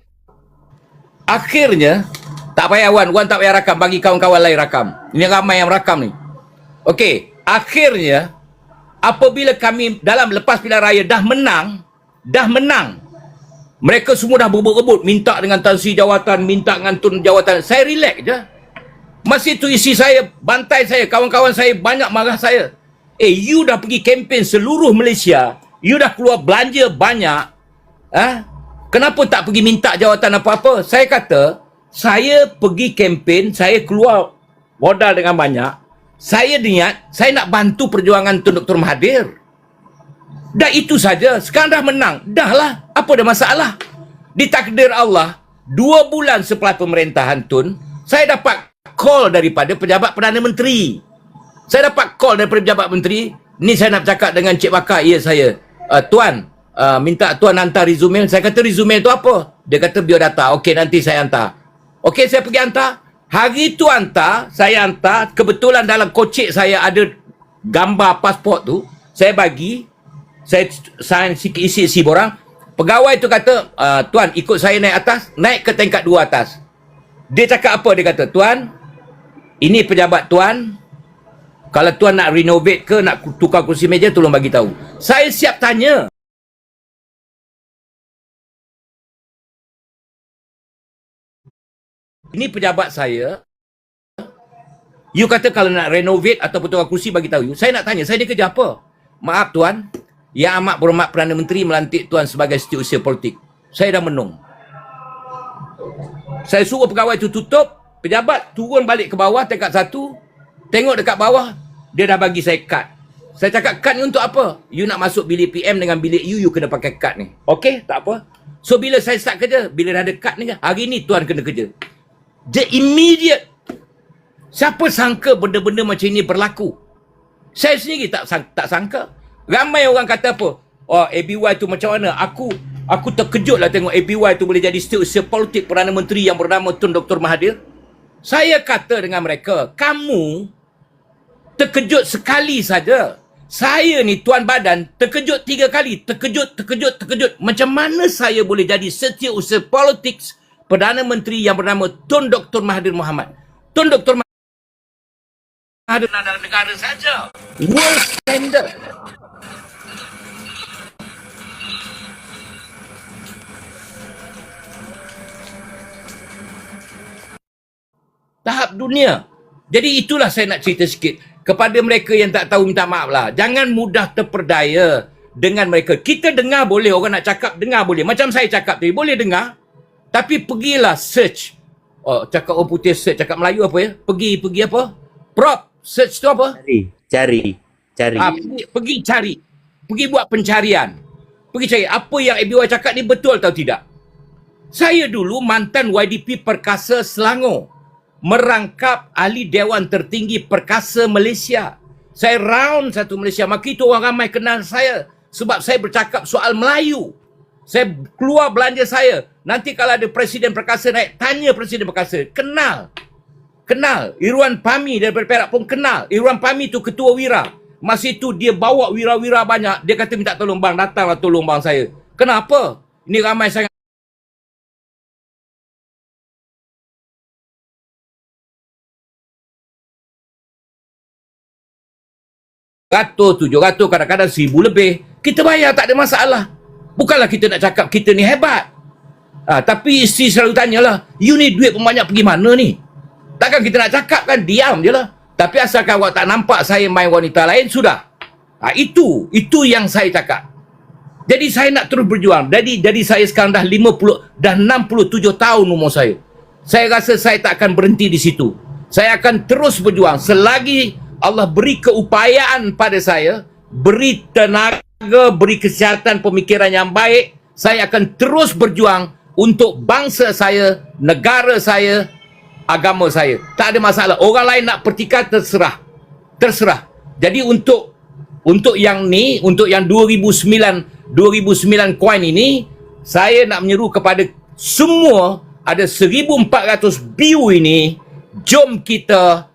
tak payah Wan tak payah rakam, bagi kawan-kawan lain rakam. Ini ramai yang rakam ni. Okey, akhirnya, apabila kami dalam lepas pilihan raya dah menang, mereka semua dah berebut-rebut, minta dengan Tan Sri jawatan, minta dengan Tun jawatan. Saya relax je. Masa itu isi saya, bantai saya, kawan-kawan saya banyak marah saya. You dah pergi kempen seluruh Malaysia, you dah keluar belanja banyak, kenapa tak pergi minta jawatan apa-apa? Saya kata, saya pergi kempen, saya keluar modal dengan banyak, saya niat, saya nak bantu perjuangan Tun Dr. Mahathir. Dah itu saja. Sekarang dah menang. Dah lah. Apa dah masalah? Di takdir Allah, 2 bulan setelah pemerintahan Tun, saya dapat call daripada pejabat Perdana Menteri. Saya dapat call daripada pejabat menteri. Ni saya nak cakap dengan Cik Bakar. Ya, saya. Tuan, minta Tuan hantar resume. Saya kata resume tu apa? Dia kata biodata. Okey, nanti saya hantar. Okey, saya pergi hantar. Hari tu hantar, saya hantar. Kebetulan dalam kocek saya ada gambar pasport tu. Saya bagi. Saya sign isi borang. Pegawai tu kata, Tuan, ikut saya naik atas. Naik ke tingkat 2 atas. Dia cakap apa? Dia kata, Tuan, ini pejabat Tuan. Kalau Tuan nak renovate ke, nak tukar kursi meja, tolong bagi tahu. Saya siap tanya. Ini pejabat saya. You kata kalau nak renovate ataupun tukar kursi, bagi tahu you. Saya nak tanya, saya ni kerja apa? Maaf Tuan, Yang Amat Berhormat Perdana Menteri melantik Tuan sebagai setiausaha politik. Saya dah menung. Saya suruh pegawai itu tutup, pejabat turun balik ke bawah tingkat 1, tengok dekat bawah, dia dah bagi saya kad. Saya cakap, kad ni untuk apa? You nak masuk bilik PM dengan bilik you kena pakai kad ni. Okey, tak apa. So bila saya start kerja, bila dah ada kad ni, hari ni Tuan kena kerja. The immediate. Siapa sangka benda-benda macam ini berlaku? Saya sendiri tak sangka. Ramai orang kata apa? Oh, ABY tu macam mana? Aku terkejut lah tengok ABY tu boleh jadi setiausaha politik Perdana Menteri yang bernama Tun Dr. Mahathir. Saya kata dengan mereka, kamu terkejut sekali saja. Saya ni tuan badan terkejut 3 kali. Terkejut. Macam mana saya boleh jadi setiausaha politik Perdana Menteri yang bernama Tun Dr. Mahathir Mohamad? Tun Dr. Mahathir dalam negara saja. World standard. Tahap dunia. Jadi itulah saya nak cerita sikit. Kepada mereka yang tak tahu, minta maaf lah. Jangan mudah terperdaya dengan mereka. Kita dengar boleh, orang nak cakap dengar boleh. Macam saya cakap tadi, boleh dengar. Tapi pergilah search. Oh, cakap orang putih search, cakap Melayu apa ya? Pergi apa? Prop. Search tu apa? Cari. Pergi cari. Pergi buat pencarian. Pergi cari apa yang ABY cakap ni betul atau tidak. Saya dulu mantan YDP Perkasa Selangor. Merangkap ahli Dewan Tertinggi Perkasa Malaysia. Saya round satu Malaysia. Maka itu orang ramai kenal saya. Sebab saya bercakap soal Melayu. Saya keluar belanja saya. Nanti kalau ada Presiden Perkasa naik, tanya Presiden Perkasa. Kenal. Irwan Pami daripada Perak pun kenal. Irwan Pami tu ketua Wira. Masa itu dia bawa wira-wira banyak. Dia kata minta tolong bang. Datanglah tolong bang saya. Kenapa? Ini ramai sangat. Ratus, 700, kadang-kadang 1,000 lebih. Kita bayar, tak ada masalah. Bukanlah kita nak cakap kita ni hebat. Tapi isteri selalu tanyalah, you ni duit banyak pergi mana ni? Takkan kita nak cakap kan, diam je lah. Tapi asalkan awak tak nampak saya main wanita lain, sudah. Itu yang saya cakap. Jadi saya nak terus berjuang. Jadi saya sekarang dah 67 tahun umur saya. Saya rasa saya tak akan berhenti di situ. Saya akan terus berjuang selagi Allah beri keupayaan pada saya, beri tenaga, beri kesihatan, pemikiran yang baik. Saya akan terus berjuang untuk bangsa saya, negara saya, agama saya. Tak ada masalah. Orang lain nak pertikaian, terserah. Jadi untuk yang ni, untuk yang 2009 koin ini, saya nak menyeru kepada semua, ada 1,400 view ini, jom kita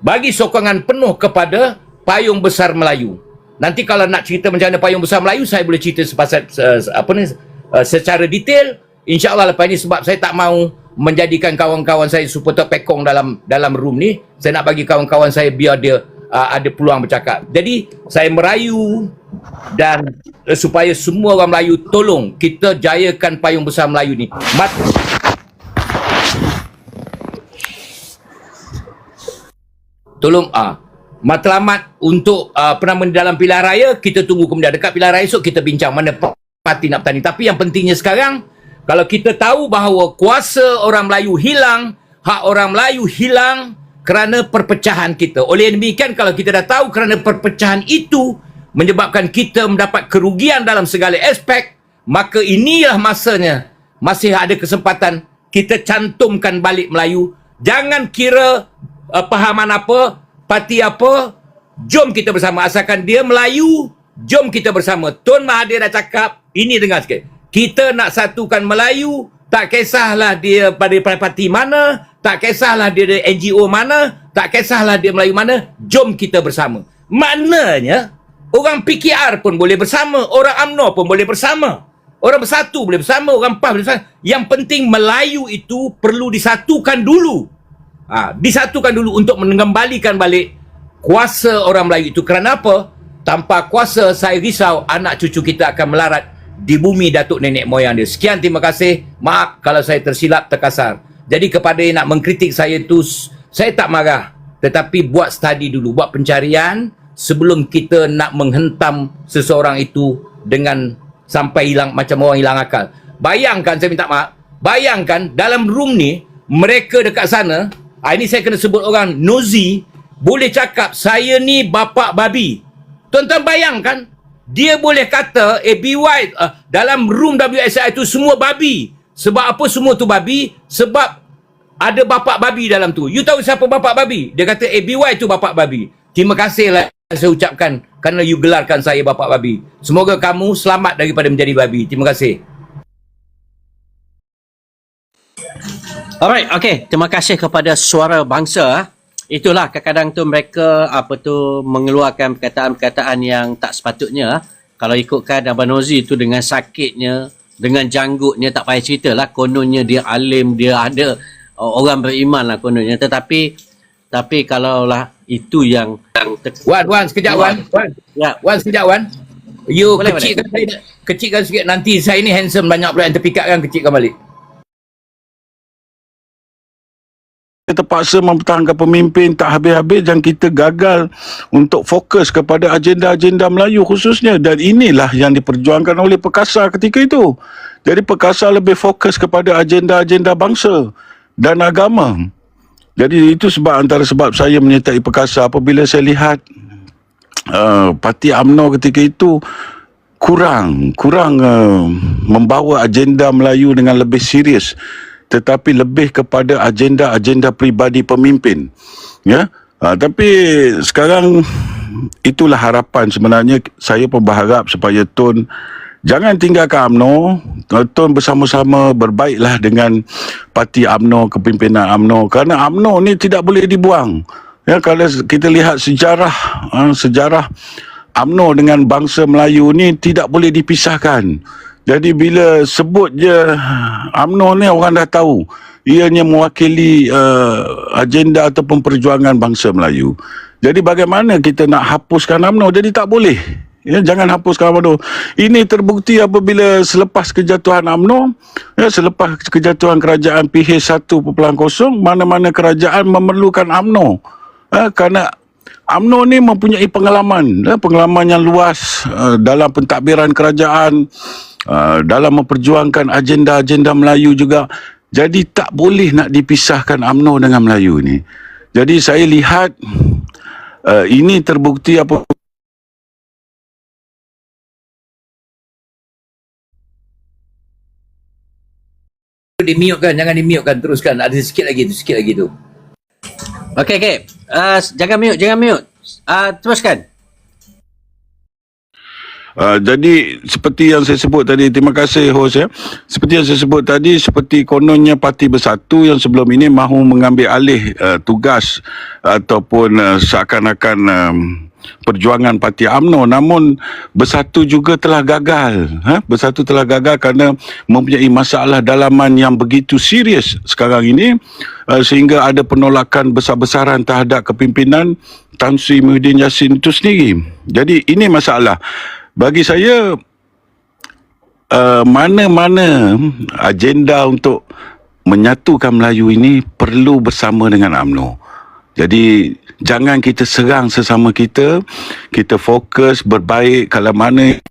bagi sokongan penuh kepada Payung Besar Melayu. Nanti kalau nak cerita macam mana Payung Besar Melayu, saya boleh cerita secara detail. InsyaAllah lepas ni, sebab saya tak mahu menjadikan kawan-kawan saya supporter pekong dalam room ni. Saya nak bagi kawan-kawan saya biar dia ada peluang bercakap. Jadi saya merayu dan supaya semua orang Melayu tolong kita jayakan Payung Besar Melayu ni. Tolong matlamat untuk dalam pilihan raya, kita tunggu kemudian. Dekat pilihan raya esok kita bincang mana parti nak bertanding. Tapi yang pentingnya sekarang, kalau kita tahu bahawa kuasa orang Melayu hilang, hak orang Melayu hilang kerana perpecahan kita. Oleh demikian, kalau kita dah tahu kerana perpecahan itu, menyebabkan kita mendapat kerugian dalam segala aspek, maka inilah masanya masih ada kesempatan kita cantumkan balik Melayu. Jangan kira pahaman apa, parti apa, jom kita bersama. Asalkan dia Melayu, jom kita bersama. Tun Mahathir dah cakap, ini dengar sikit. Kita nak satukan Melayu, tak kisahlah dia pada parti mana, tak kisahlah dia dari NGO mana, tak kisahlah dia Melayu mana, jom kita bersama. Maknanya, orang PKR pun boleh bersama, orang UMNO pun boleh bersama, orang Bersatu boleh bersama, orang PAS boleh bersama. Yang penting Melayu itu perlu disatukan dulu. Disatukan dulu untuk mengembalikan balik kuasa orang Melayu itu. Kerana apa? Tanpa kuasa, saya risau anak cucu kita akan melarat di bumi datuk nenek moyang dia. Sekian, terima kasih. Maaf kalau saya tersilap, terkasar. Jadi kepada yang nak mengkritik saya tu, saya tak marah. Tetapi buat study dulu, buat pencarian sebelum kita nak menghentam seseorang itu dengan sampai hilang, macam orang hilang akal. Bayangkan, saya minta maaf, bayangkan dalam room ni, mereka dekat sana, ini saya kena sebut orang nosy, boleh cakap saya ni bapak babi. Tuan-tuan bayangkan, dia boleh kata ABY dalam room WSI itu semua babi. Sebab apa semua tu babi? Sebab ada bapak babi dalam tu. You tahu siapa bapak babi? Dia kata ABY tu bapak babi. Terima kasihlah saya ucapkan kerana you gelarkan saya bapak babi. Semoga kamu selamat daripada menjadi babi. Terima kasih. Alright, okay. Terima kasih kepada Suara Bangsa. Itulah kadang-kadang tu mereka mengeluarkan perkataan-perkataan yang tak sepatutnya. Kalau ikutkan Abang Nozi itu dengan sakitnya, dengan janggutnya, tak payah cerita lah. Kononnya dia alim, dia ada orang beriman lah kononnya. Tapi kalaulah itu yang Wan, sekejap Wan. Ya. Wan, sekejap Wan. You Boleh, kecilkan sikit. Nanti saya ni handsome banyak pula yang terpikat kan, kecilkan balik. Kita terpaksa mempertahankan pemimpin tak habis-habis dan kita gagal untuk fokus kepada agenda-agenda Melayu khususnya, dan inilah yang diperjuangkan oleh Perkasa ketika itu. Jadi Perkasa lebih fokus kepada agenda-agenda bangsa dan agama. Jadi itu antara sebab saya menyertai Perkasa apabila saya lihat parti UMNO ketika itu kurang membawa agenda Melayu dengan lebih serius, tetapi lebih kepada agenda-agenda peribadi pemimpin. Ya, tapi sekarang itulah harapan sebenarnya. Saya pun berharap supaya Tun jangan tinggalkan UMNO. Tun bersama-sama berbaiklah dengan parti UMNO, kepimpinan UMNO, kerana UMNO ni tidak boleh dibuang. Ya, kalau kita lihat sejarah UMNO dengan bangsa Melayu ni tidak boleh dipisahkan. Jadi bila sebut je UMNO ni, orang dah tahu ianya mewakili agenda ataupun perjuangan bangsa Melayu. Jadi bagaimana kita nak hapuskan UMNO? Jadi tak boleh. Ya, jangan hapuskan UMNO. Ini terbukti apabila selepas kejatuhan UMNO, ya, selepas kejatuhan kerajaan PH 1.0, mana-mana kerajaan memerlukan UMNO. Kerana UMNO ni mempunyai pengalaman yang luas dalam pentadbiran kerajaan, dalam memperjuangkan agenda-agenda Melayu juga. Jadi tak boleh nak dipisahkan UMNO dengan Melayu ni. Jadi saya lihat ini terbukti apa Di-mute kan, jangan di-mute kan, teruskan. Ada sikit lagi tu. Okay. Jangan mute. Teruskan. Jadi seperti yang saya sebut tadi, terima kasih host ya. Seperti yang saya sebut tadi, seperti kononnya Parti Bersatu yang sebelum ini mahu mengambil alih tugas ataupun seakan-akan perjuangan Parti UMNO, namun Bersatu juga telah gagal. Bersatu telah gagal kerana mempunyai masalah dalaman yang begitu serius sekarang ini, sehingga ada penolakan besar-besaran terhadap kepimpinan Tan Sri Muhyiddin Yassin itu sendiri. Jadi ini masalah. Bagi saya, mana-mana agenda untuk menyatukan Melayu ini perlu bersama dengan UMNO. Jadi jangan kita serang sesama kita fokus berbaik. Kalau mana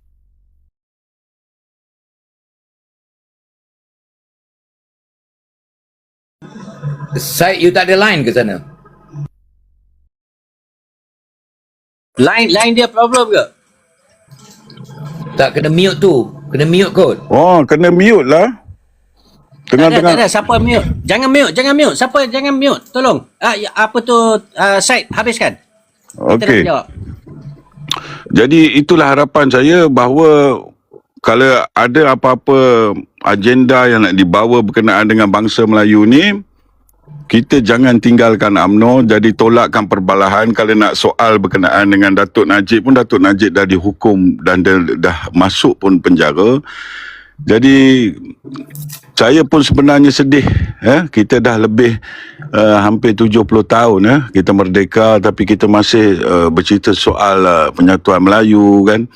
You tak ada line ke sana? Line dia problem ke? Tak kena mute tu. Kena mute kot. Oh, kena mute lah. Tak ada, Tengah-tengah. siapa mute? Jangan mute. Siapa jangan mute? Tolong. Apa tu, Syed, habiskan. Kita nak Okey. jawab. Jadi itulah harapan saya bahawa kalau ada apa-apa agenda yang nak dibawa berkenaan dengan bangsa Melayu ni, kita jangan tinggalkan UMNO, jadi tolakkan perbalahan. Kalau nak soal berkenaan dengan Datuk Najib pun, Datuk Najib dah dihukum dan dia dah masuk pun penjara. Jadi saya pun sebenarnya sedih, kita dah lebih hampir 70 tahun kita merdeka, tapi kita masih bercerita soal penyatuan Melayu kan.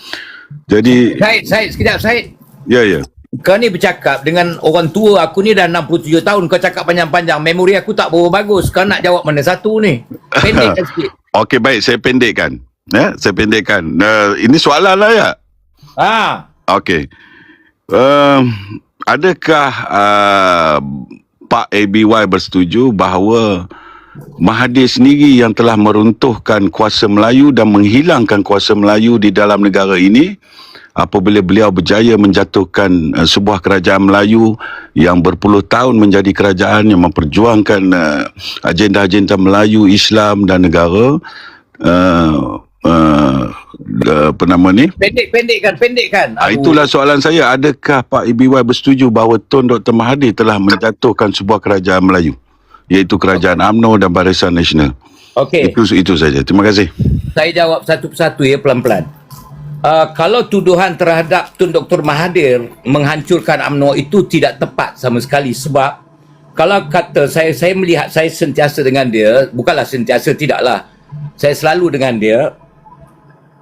Jadi Syed, sekejap Syed. ya. Kau ni bercakap dengan orang tua, aku ni dah 67 tahun, kau cakap panjang-panjang, memori aku tak berapa bagus. Kau nak jawab mana satu ni? Pendekkan sikit. Okey, baik, saya pendekkan. Saya pendekkan. Ini soalan lah ya. Okey. Adakah Pak ABY bersetuju bahawa Mahathir sendiri yang telah meruntuhkan kuasa Melayu dan menghilangkan kuasa Melayu di dalam negara ini apabila beliau berjaya menjatuhkan sebuah kerajaan Melayu yang berpuluh tahun menjadi kerajaan yang memperjuangkan agenda-agenda Melayu, Islam dan negara, apa nama ni? Pendekkan. Itulah soalan saya. Adakah Pak ABY bersetuju bahawa Tun Dr. Mahathir telah menjatuhkan sebuah kerajaan Melayu, iaitu kerajaan UMNO dan Barisan Nasional? Okey. Itu saja. Terima kasih. Saya jawab satu persatu ya, pelan-pelan. Kalau tuduhan terhadap Tun Dr. Mahathir menghancurkan UMNO itu tidak tepat sama sekali, sebab kalau kata saya melihat, saya sentiasa dengan dia, bukanlah sentiasa, tidaklah, saya selalu dengan dia.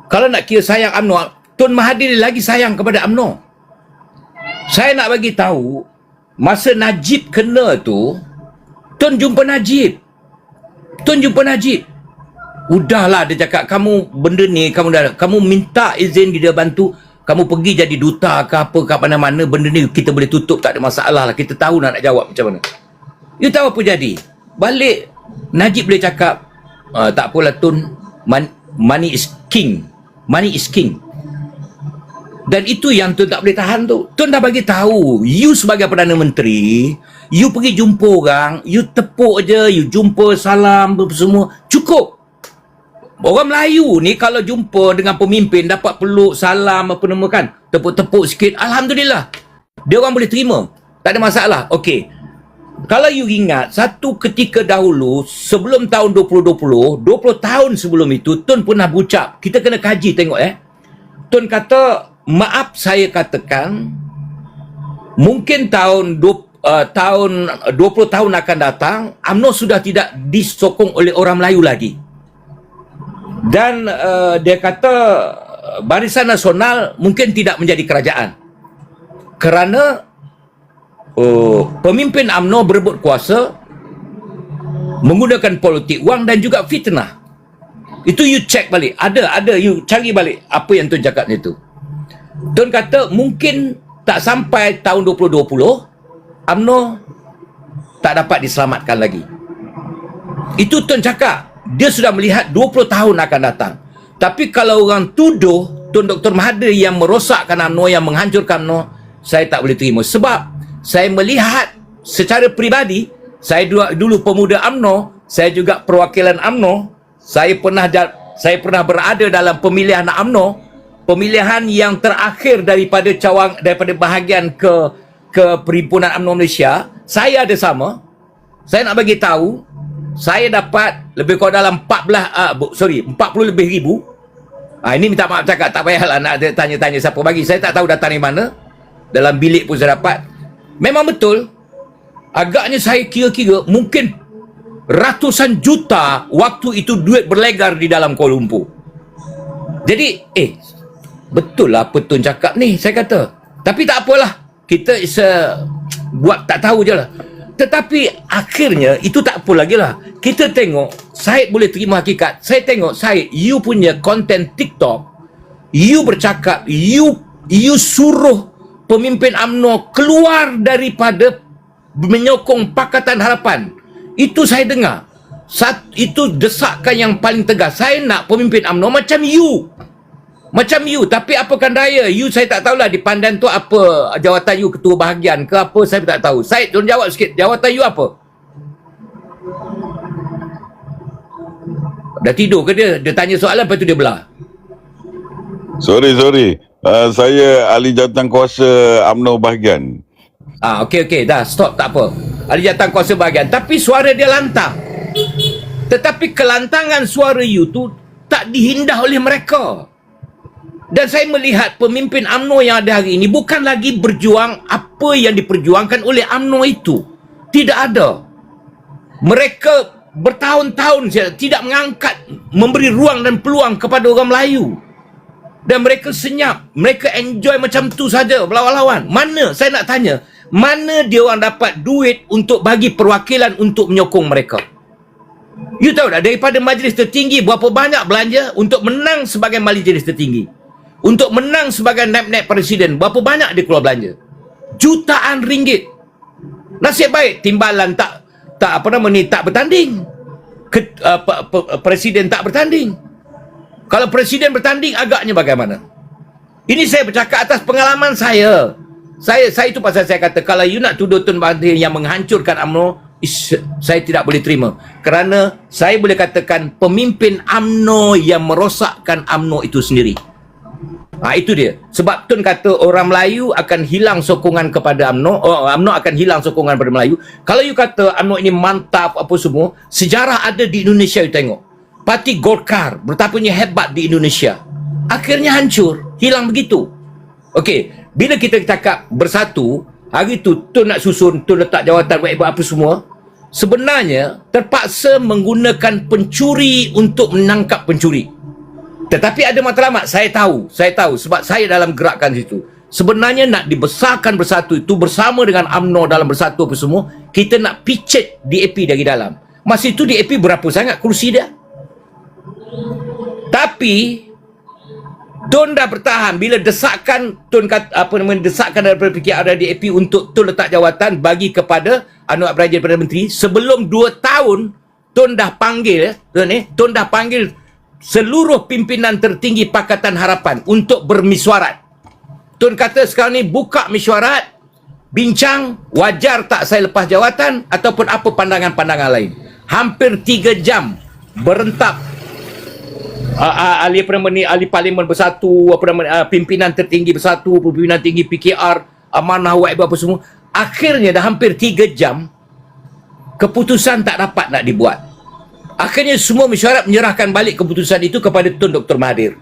Kalau nak kira sayang UMNO, Tun Mahathir lagi sayang kepada UMNO. Saya nak bagi tahu, masa Najib kena tu, Tun jumpa Najib. Udahlah, dia cakap, kamu benda ni, kamu minta izin dia bantu, kamu pergi jadi duta ke apa ke mana-mana, benda ni kita boleh tutup, tak ada masalah lah, kita tahu nak jawab macam mana. You tahu apa jadi? Balik, Najib boleh cakap, tak apalah Tun, money is king. Dan itu yang Tun tak boleh tahan tu. Tun dah bagi tahu, you sebagai Perdana Menteri, you pergi jumpa orang, you tepuk je, you jumpa, salam, semua, cukup. Orang Melayu ni kalau jumpa dengan pemimpin, dapat peluk, salam, apa nama kan, tepuk-tepuk sikit, Alhamdulillah. Dia orang boleh terima. Tak ada masalah. Okey. Kalau you ingat, satu ketika dahulu, sebelum tahun 2020, 20 tahun sebelum itu, Tun pernah berucap, kita kena kaji tengok Tun kata, maaf saya katakan, mungkin tahun 20 tahun akan datang, UMNO sudah tidak disokong oleh orang Melayu lagi. Dan dia kata Barisan Nasional mungkin tidak menjadi kerajaan kerana pemimpin UMNO berebut kuasa, menggunakan politik wang dan juga fitnah. Itu you check balik, ada you cari balik apa yang Tun cakap itu. Tun kata mungkin tak sampai tahun 2020 UMNO tak dapat diselamatkan lagi. Itu Tun cakap. Dia sudah melihat 20 tahun akan datang. Tapi kalau orang tuduh Tun Dr. Mahathir yang merosakkan UMNO, yang menghancurkan UMNO, saya tak boleh terima. Sebab saya melihat secara peribadi, saya dulu pemuda UMNO, saya juga perwakilan UMNO, saya pernah berada dalam pemilihan UMNO, pemilihan yang terakhir daripada bahagian ke Perhimpunan UMNO Malaysia. Saya ada sama. Saya nak bagi tahu, saya dapat lebih kurang dalam 40 lebih ribu. Ini minta maaf cakap, tak payahlah nak tanya-tanya siapa bagi. Saya tak tahu datang dari mana. Dalam bilik pun saya dapat. Memang betul. Agaknya saya kira-kira mungkin ratusan juta waktu itu duit berlegar di dalam Kuala Lumpur. Jadi, betul lah apa Tun cakap ni, saya kata. Tapi tak apalah. Kita buat tak tahu je lah. Tetapi akhirnya itu tak apa lagi lah. Kita tengok, Syed boleh terima hakikat. Saya tengok, Syed, you punya konten TikTok, you bercakap, you suruh pemimpin UMNO keluar daripada menyokong Pakatan Harapan. Itu saya dengar. Itu desakan yang paling tegas. Saya nak pemimpin UMNO macam you. Macam you, tapi apakan daya? You saya tak tahulah di Pandan tu apa jawatan you, ketua bahagian ke apa, saya tak tahu. Syed, tolong jawab sikit. Jawatan you apa? Dah tidur ke dia? Dia tanya soalan, lepas tu dia belah. Sorry. Saya ahli jawatankuasa UMNO bahagian. Okey, dah stop, tak apa. Ahli jawatankuasa bahagian. Tapi suara dia lantang. Tetapi kelantangan suara you tu tak dihindah oleh mereka. Dan saya melihat pemimpin UMNO yang ada hari ini bukan lagi berjuang apa yang diperjuangkan oleh UMNO itu. Tidak ada. Mereka bertahun-tahun tidak mengangkat, memberi ruang dan peluang kepada orang Melayu. Dan mereka senyap, mereka enjoy macam tu saja berlawan-lawan. Mana, saya nak tanya, mana dia orang dapat duit untuk bagi perwakilan untuk menyokong mereka? You tahu tak, daripada majlis tertinggi berapa banyak belanja untuk menang sebagai majlis tertinggi, untuk menang sebagai naib-naib presiden, berapa banyak dia keluar belanja? Jutaan ringgit. Nasib baik timbalan tak bertanding. Presiden tak bertanding. Kalau presiden bertanding, agaknya bagaimana? Ini saya bercakap atas pengalaman saya. Saya itu pasal saya kata, kalau you nak tuduh Tun Mahathir yang menghancurkan UMNO, saya tidak boleh terima. Kerana saya boleh katakan pemimpin UMNO yang merosakkan UMNO itu sendiri. Itu dia. Sebab Tun kata orang Melayu akan hilang sokongan kepada UMNO, UMNO akan hilang sokongan kepada Melayu. Kalau you kata UMNO ini mantap apa semua, sejarah ada di Indonesia, you tengok. Parti Golkar betapanya hebat di Indonesia, akhirnya hancur, hilang begitu. Okey, bila kita cakap bersatu, hari tu Tun nak susun, Tun letak jawatan buat apa semua, sebenarnya terpaksa menggunakan pencuri untuk menangkap pencuri. Tetapi ada matlamat, saya tahu sebab saya dalam gerakan situ. Sebenarnya nak dibesarkan bersatu itu bersama dengan UMNO dalam bersatu apa semua, kita nak picit DAP dari dalam. Masa itu DAP berapa sangat kursi dia? Tapi Tun dah bertahan bila desakan Tun kata desakan daripada PKR dan DAP untuk Tun letak jawatan bagi kepada Anwar Ibrahim Perdana Menteri. Sebelum 2 tahun Tun dah panggil seluruh pimpinan tertinggi Pakatan Harapan untuk bermesyuarat. Tun kata sekarang ni buka mesyuarat, bincang wajar tak saya lepas jawatan ataupun apa pandangan-pandangan lain. Hampir 3 jam berentap ahli parlimen bersatu, pimpinan tertinggi bersatu, pimpinan tinggi PKR, Amanah Wahid apa semua. Akhirnya dah hampir 3 jam keputusan tak dapat nak dibuat. Akhirnya semua mesyuarat menyerahkan balik keputusan itu kepada Tun Dr. Mahathir.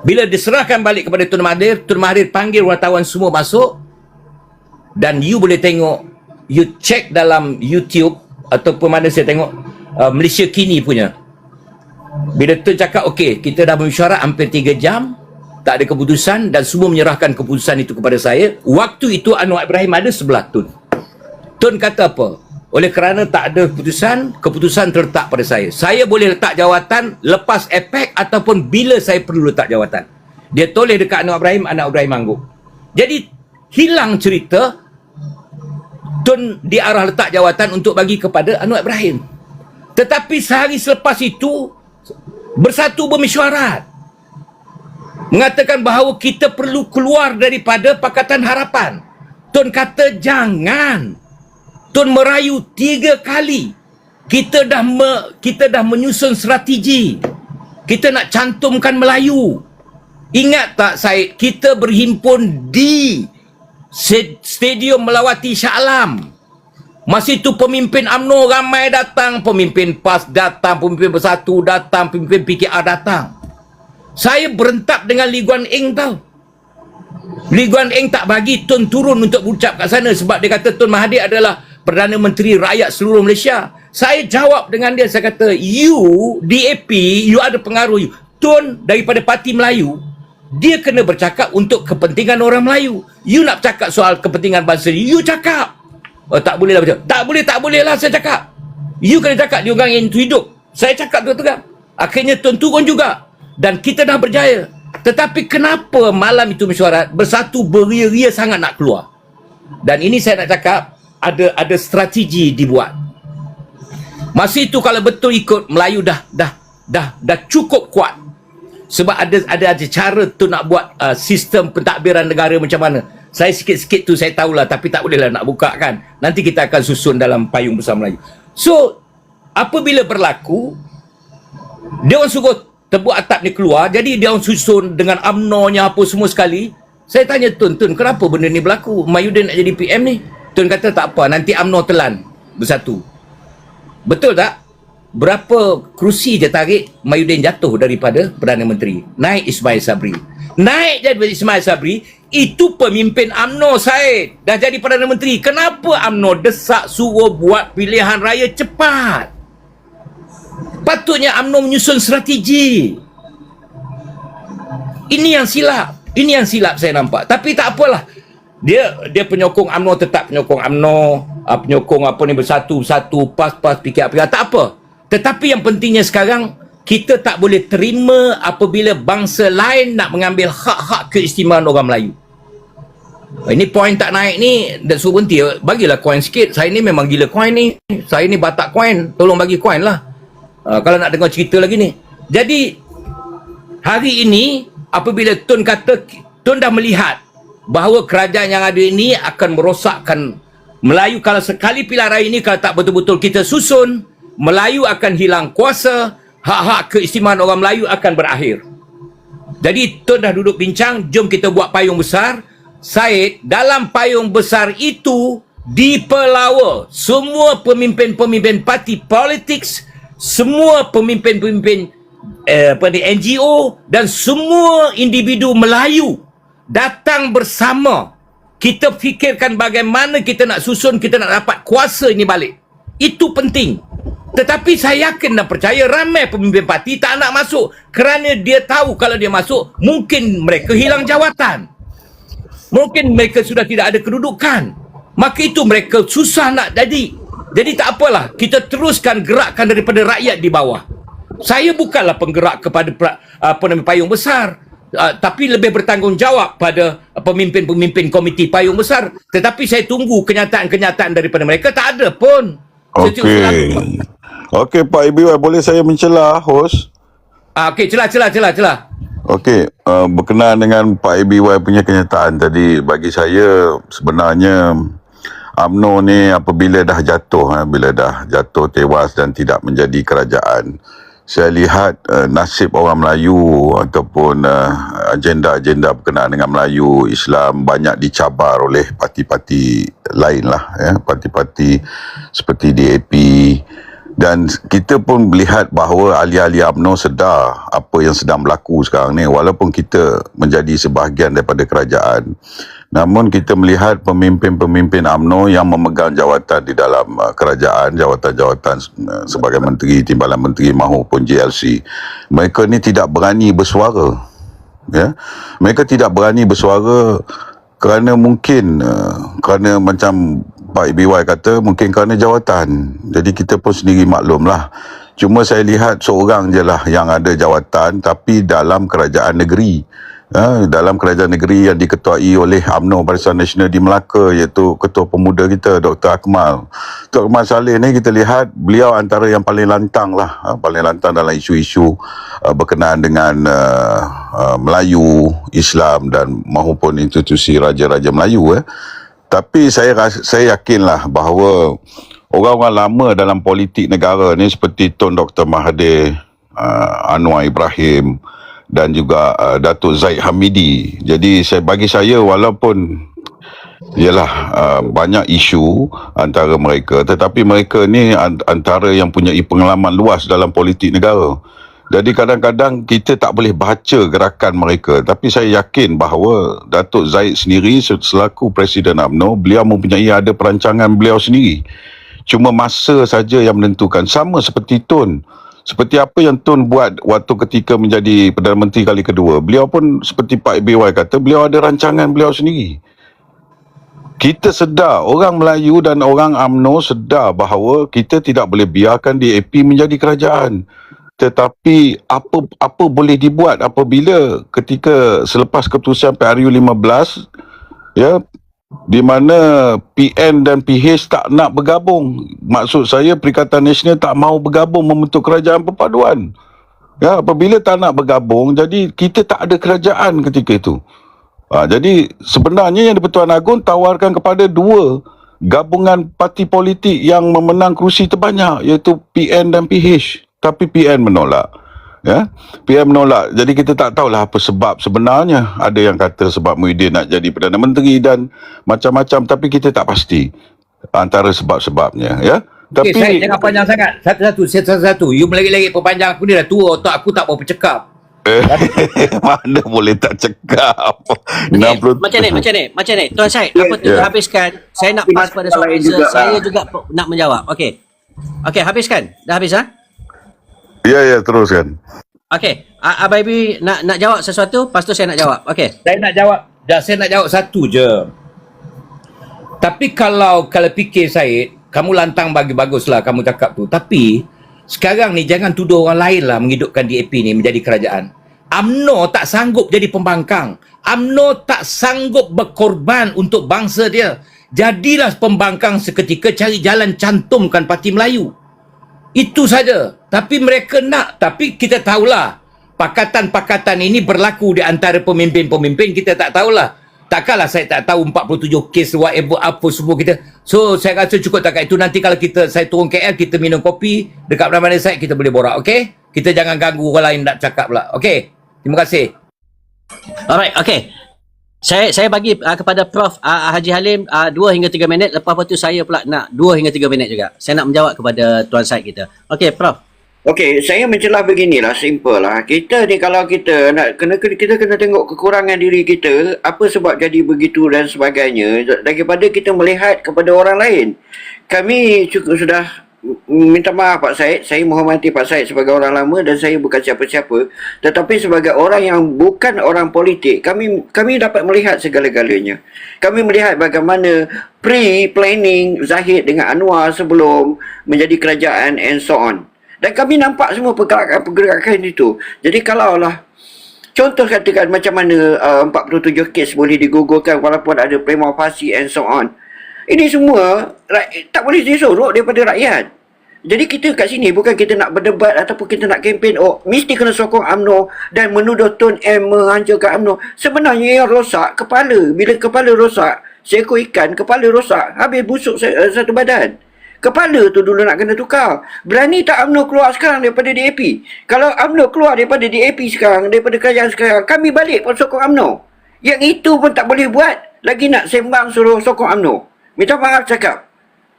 Bila diserahkan balik kepada Tun Mahathir panggil wartawan semua masuk, dan you boleh tengok, you check dalam YouTube ataupun mana saya tengok Malaysia Kini punya. Bila Tun cakap, okey, kita dah mesyuarat hampir 3 jam, tak ada keputusan dan semua menyerahkan keputusan itu kepada saya. Waktu itu Anwar Ibrahim ada sebelah Tun. Tun kata apa? Oleh kerana tak ada keputusan terletak pada saya. Saya boleh letak jawatan lepas efek ataupun bila saya perlu letak jawatan. Dia toleh dekat Anwar Ibrahim angguk. Jadi, hilang cerita Tun diarah letak jawatan untuk bagi kepada Anwar Ibrahim. Tetapi sehari selepas itu, bersatu bermesyuarat. Mengatakan bahawa kita perlu keluar daripada Pakatan Harapan. Tun kata jangan. Tun merayu 3 kali. Kita dah menyusun strategi. Kita nak cantumkan Melayu. Ingat tak Syed, kita berhimpun di Stadium Melawati Shah Alam. Masa itu pemimpin UMNO ramai datang, pemimpin PAS datang, pemimpin Bersatu datang, pemimpin PKR datang. Saya berentap dengan Lee Guan Eng tau. Lee Guan Eng tak bagi Tun turun untuk berucap kat sana sebab dia kata Tun Mahathir adalah Perdana Menteri rakyat seluruh Malaysia. Saya jawab dengan dia, saya kata, you, DAP, you ada pengaruh. Tun daripada Parti Melayu, dia kena bercakap untuk kepentingan orang Melayu. You nak bercakap soal kepentingan bangsa, you cakap. Oh, tak boleh lah macam. Tak boleh lah saya cakap. You kena cakap dia orang yang hidup. Saya cakap terang-terang. Akhirnya Tun turun juga. Dan kita dah berjaya. Tetapi kenapa malam itu mesyuarat Bersatu beria-ria sangat nak keluar? Dan ini saya nak cakap, ada strategi dibuat. Masa itu kalau betul ikut Melayu dah cukup kuat. Sebab ada cara tu nak buat sistem pentadbiran negara macam mana. Saya sikit-sikit tu saya tahulah, tapi tak bolehlah nak buka kan. Nanti kita akan susun dalam payung besar Melayu. So, apabila berlaku, dia orang suruh tebuk atap ni keluar, jadi dia orang susun dengan UMNO-nya apa semua sekali. Saya tanya Tun, kenapa benda ni berlaku? Mahyudin nak jadi PM ni? Tun kata tak apa, nanti UMNO telan bersatu. Betul tak? Berapa kerusi je tarik, Mahyudin jatuh daripada Perdana Menteri. Naik Ismail Sabri. Naik daripada Ismail Sabri, itu pemimpin UMNO, Syed. Dah jadi Perdana Menteri. Kenapa UMNO desak suruh buat pilihan raya cepat? Patutnya UMNO menyusun strategi. Ini yang silap saya nampak. Tapi tak apalah. Dia penyokong UMNO, tetap penyokong UMNO, penyokong apa ni, bersatu, PAS, PKR, tak apa. Tetapi yang pentingnya sekarang, kita tak boleh terima apabila bangsa lain nak mengambil hak-hak keistimewaan orang Melayu. Ini poin tak naik ni, dan suruh berhenti. Bagilah koin sikit. Saya ni memang gila koin ni. Saya ni batak koin. Tolong bagi koin lah. Kalau nak dengar cerita lagi ni. Jadi, hari ini, apabila Tun kata, Tun dah melihat bahawa kerajaan yang ada ini akan merosakkan Melayu. Kalau sekali pilihan raya ini, kalau tak betul-betul kita susun, Melayu akan hilang kuasa, hak-hak keistimewaan orang Melayu akan berakhir. Jadi Tun dah duduk bincang, jom kita buat payung besar. Syed, dalam payung besar itu dipelawa semua pemimpin-pemimpin parti politik, semua pemimpin-pemimpin NGO dan semua individu Melayu datang bersama. Kita fikirkan bagaimana kita nak susun, kita nak dapat kuasa ini balik. Itu penting. Tetapi saya yakin dan percaya ramai pemimpin parti tak nak masuk kerana dia tahu kalau dia masuk mungkin mereka hilang jawatan. Mungkin mereka sudah tidak ada kedudukan. Maka itu mereka susah nak jadi. Jadi tak apalah, kita teruskan gerakkan daripada rakyat di bawah. Saya bukanlah penggerak kepada payung besar, tapi lebih bertanggungjawab pada pemimpin-pemimpin komiti payung besar. Tetapi saya tunggu kenyataan-kenyataan daripada mereka. Tak ada pun. Okey Pak IBY, boleh saya mencela host? Okey, celah. Okey, berkenaan dengan Pak ABY punya kenyataan tadi, bagi saya sebenarnya UMNO ni apabila dah jatuh, bila dah jatuh tewas dan tidak menjadi kerajaan, saya lihat nasib orang Melayu ataupun agenda-agenda berkenaan dengan Melayu, Islam banyak dicabar oleh parti-parti lain lah, ya, parti-parti seperti DAP. Dan kita pun melihat bahawa ahli-ahli UMNO sedar apa yang sedang berlaku sekarang ni. Walaupun kita menjadi sebahagian daripada kerajaan, namun kita melihat pemimpin-pemimpin UMNO yang memegang jawatan di dalam kerajaan, jawatan-jawatan sebagai menteri, timbalan menteri maupun JLC, mereka ni tidak berani bersuara. Ya? Mereka tidak berani bersuara kerana mungkin kerana macam Pak IBY kata, mungkin kerana jawatan. Jadi kita pun sendiri maklumlah. Cuma saya lihat seorang je lah yang ada jawatan, tapi dalam kerajaan negeri. Dalam kerajaan negeri yang diketuai oleh UMNO Barisan Nasional di Melaka, iaitu Ketua Pemuda kita, Dr. Akmal. Dr. Akmal Saleh ni kita lihat beliau antara yang paling lantang lah. Paling lantang dalam isu-isu berkenaan dengan Melayu, Islam dan maupun institusi Raja-Raja Melayu. Tapi saya yakinlah bahawa orang-orang lama dalam politik negara ni seperti Tun Dr. Mahathir, Anwar Ibrahim dan juga Datuk Zaid Hamidi. Jadi bagi saya walaupun ialah banyak isu antara mereka, tetapi mereka ni antara yang punya pengalaman luas dalam politik negara. Jadi kadang-kadang kita tak boleh baca gerakan mereka, tapi saya yakin bahawa Datuk Zaid sendiri selaku Presiden UMNO, beliau mempunyai ada perancangan beliau sendiri. Cuma masa saja yang menentukan. Sama seperti Tun. Seperti apa yang Tun buat waktu ketika menjadi Perdana Menteri kali kedua. Beliau pun seperti Pak IBY kata, beliau ada rancangan beliau sendiri. Kita sedar, orang Melayu dan orang UMNO sedar bahawa kita tidak boleh biarkan DAP menjadi kerajaan. Tetapi apa boleh dibuat apabila ketika selepas keputusan PRU 15, ya, di mana PN dan PH tak nak bergabung. Maksud saya Perikatan Nasional tak mahu bergabung membentuk kerajaan perpaduan. Ya, apabila tak nak bergabung, jadi kita tak ada kerajaan ketika itu. Jadi sebenarnya yang di-Pertuan Agong tawarkan kepada dua gabungan parti politik yang memenang kerusi terbanyak, iaitu PN dan PH. Tapi PN menolak. Ya, PN menolak. Jadi kita tak tahulah apa sebab sebenarnya. Ada yang kata sebab Muhyiddin nak jadi Perdana Menteri dan macam-macam, tapi kita tak pasti antara sebab-sebabnya, ya. Okey, Tapi saya jangan panjang sangat. Satu-satu. You melagi-lagi perpanjang aku ni dah tua, otak aku tak mau bercakap. mana boleh tak cakap. Okay, 60 macam ni. Tuan Syed, apa tu habiskan. Saya nak pas pada soalan saya juga nak menjawab. Okey, habiskan. Dah habis Ya, teruskan. Okey, Abang Ibi nak jawab sesuatu, lepas tu saya nak jawab. Okey. Saya nak jawab satu je. Tapi kalau fikir saya, kamu lantang baguslah kamu cakap tu. Tapi sekarang ni jangan tuduh orang lain lah menghidupkan DAP ni menjadi kerajaan. UMNO tak sanggup jadi pembangkang. UMNO tak sanggup berkorban untuk bangsa dia. Jadilah pembangkang seketika, cari jalan cantumkan Parti Melayu. Itu saja. Tapi mereka nak. Tapi kita tahulah, pakatan-pakatan ini berlaku di antara pemimpin-pemimpin. Kita tak tahulah. Takkanlah saya tak tahu 47 kes whatever apa semua kita. So saya rasa cukup takat itu. Nanti kalau saya turun KL, kita minum kopi dekat mana-mana side, kita boleh borak, okey? Kita jangan ganggu orang lain nak cakap pula. Okey? Terima kasih. Alright, okey. Saya bagi kepada Prof Haji Halim 2 hingga 3 minit. Lepas tu saya pula nak 2 hingga 3 minit juga. Saya nak menjawab kepada Tuan Syed kita. Okey, Prof. Okey, saya mencelah beginilah, simple lah. Kita ni kalau kita nak kita kena tengok kekurangan diri kita, apa sebab jadi begitu dan sebagainya, daripada kita melihat kepada orang lain. Kami cukup sudah minta maaf Pak Syed, saya menghormati Pak Syed sebagai orang lama dan saya bukan siapa-siapa, tetapi sebagai orang yang bukan orang politik, kami dapat melihat segala-galanya. Kami melihat bagaimana pre-planning Zahid dengan Anwar sebelum menjadi kerajaan and so on. Dan kami nampak semua pergerakan itu. Jadi kalaulah contoh katakan macam mana 47 kes boleh digugurkan walaupun ada prima facie and so on. Ini semua tak boleh disorok daripada rakyat. Jadi kita kat sini bukan kita nak berdebat ataupun kita nak kempen mesti kena sokong UMNO dan menuduh Tun M menghancurkan UMNO. Sebenarnya yang rosak kepala. Bila kepala rosak, seekor ikan kepala rosak, habis busuk satu badan. Kepala tu dulu nak kena tukar. Berani tak UMNO keluar sekarang daripada DAP? Kalau UMNO keluar daripada DAP sekarang, daripada kerajaan sekarang, kami balik pun sokong UMNO. Yang itu pun tak boleh buat. Lagi nak sembang suruh sokong UMNO. Minta maaf cakap.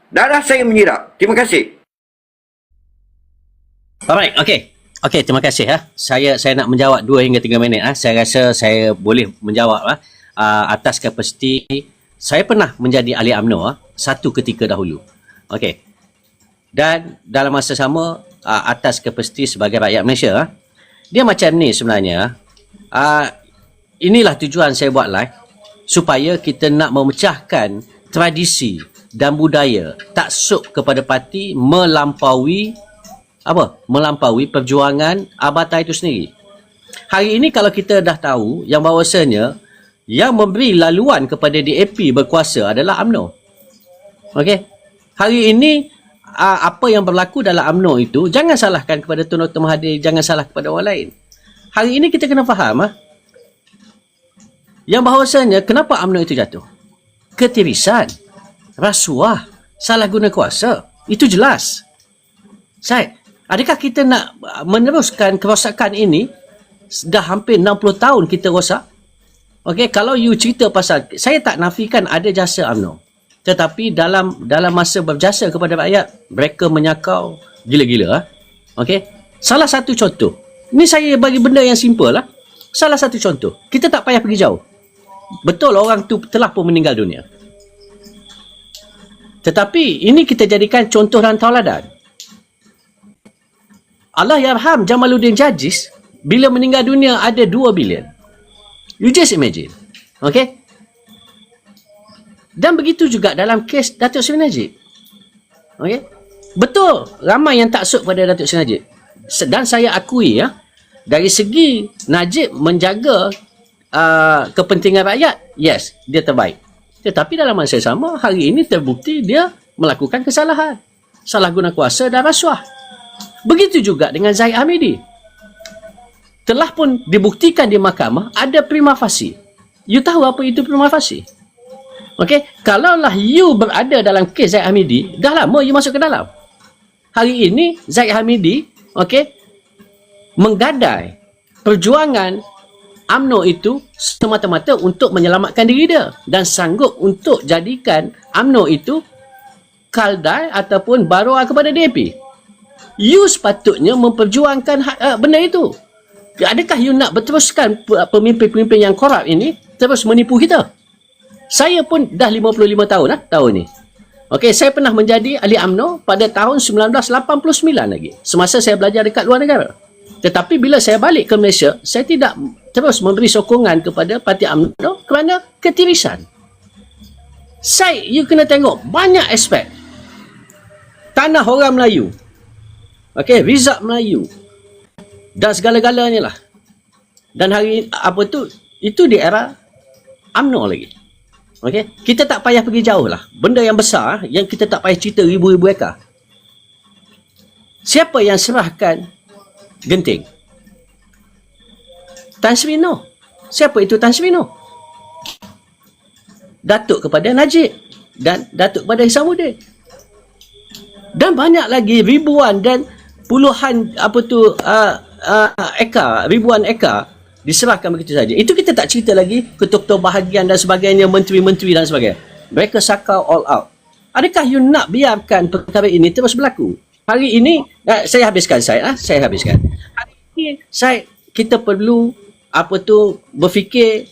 Darah saya menyirap. Terima kasih. Alright, okey. Okey, terima kasih Saya nak menjawab 2 hingga 3 minit Saya rasa saya boleh menjawab atas kapasiti. Saya pernah menjadi ahli UMNO satu ketika dahulu. Okey. Dan dalam masa sama atas kapasiti sebagai rakyat Malaysia dia macam ni sebenarnya. Inilah tujuan saya buat live, supaya kita nak memecahkan tradisi dan budaya taksub kepada parti melampaui perjuangan Abata itu sendiri. Hari ini kalau kita dah tahu yang bahawasanya yang memberi laluan kepada DAP berkuasa adalah UMNO. Okey. Hari ini apa yang berlaku dalam UMNO itu, jangan salahkan kepada Tun Dr. Mahathir, jangan salah kepada orang lain. Hari ini kita kena faham yang bahawasanya kenapa UMNO itu jatuh. Ketirisan, rasuah, salah guna kuasa. Itu jelas. Syed, adakah kita nak meneruskan kerosakan ini? Dah hampir 60 tahun kita rosak. Okey, kalau you cerita pasal, saya tak nafikan ada jasa UMNO. Tetapi dalam masa berjasa kepada rakyat, mereka menyakau gila-gila. Okey. Salah satu contoh. Ni saya bagi benda yang simple Salah satu contoh. Kita tak payah pergi jauh. Betul orang tu telah pun meninggal dunia. Tetapi ini kita jadikan contoh dan tauladan. Allahyarham Jamaluddin Jajis bila meninggal dunia ada 2 bilion. You just imagine. Okey. Dan begitu juga dalam kes Datuk Seri Najib. Okey. Betul, ramai yang taksub pada Datuk Seri Najib. Dan saya akui dari segi Najib menjaga kepentingan rakyat, yes, dia terbaik. Tetapi dalam masa sama, hari ini terbukti dia melakukan kesalahan. Salah guna kuasa dan rasuah. Begitu juga dengan Zahid Hamidi. telah pun dibuktikan di mahkamah ada prima facie. You tahu apa itu prima facie? Okey, kalaulah you berada dalam kes Zaid Hamidi, dah lama you masuk ke dalam. Hari ini Zaid Hamidi, okey, menggadai perjuangan UMNO itu semata-mata untuk menyelamatkan diri dia dan sanggup untuk jadikan UMNO itu kaldai ataupun baroa kepada DAP. You sepatutnya memperjuangkan benda itu. Adakah you nak berteruskan pemimpin-pemimpin yang korup ini terus menipu kita? Saya pun dah 55 tahun tahun ni. Okey, saya pernah menjadi ahli UMNO pada tahun 1989 lagi. Semasa saya belajar dekat luar negara. Tetapi bila saya balik ke Malaysia, saya tidak terus memberi sokongan kepada parti UMNO kerana ketirisan. You kena tengok banyak aspek. Tanah orang Melayu. Okey, Rizab Melayu. Dan segala-galanya lah. Dan hari itu di era UMNO lagi. Okey, kita tak payah pergi jauh lah. Benda yang besar yang kita tak payah cerita ribu-ribu ekar. Siapa yang serahkan Genting? Tan Sri Noh. Siapa itu Tan Sri Noh? Datuk kepada Najib dan Datuk kepada Hisamuddin. Dan banyak lagi ribuan dan puluhan ekar, ribuan ekar diserahkan begitu saja. Itu kita tak cerita lagi ketua-ketua bahagian dan sebagainya, menteri-menteri dan sebagainya. Mereka sakau all out. Adakah you nak biarkan perkara ini terus berlaku? Hari ini, saya habiskan. Hari ini, kita perlu berfikir,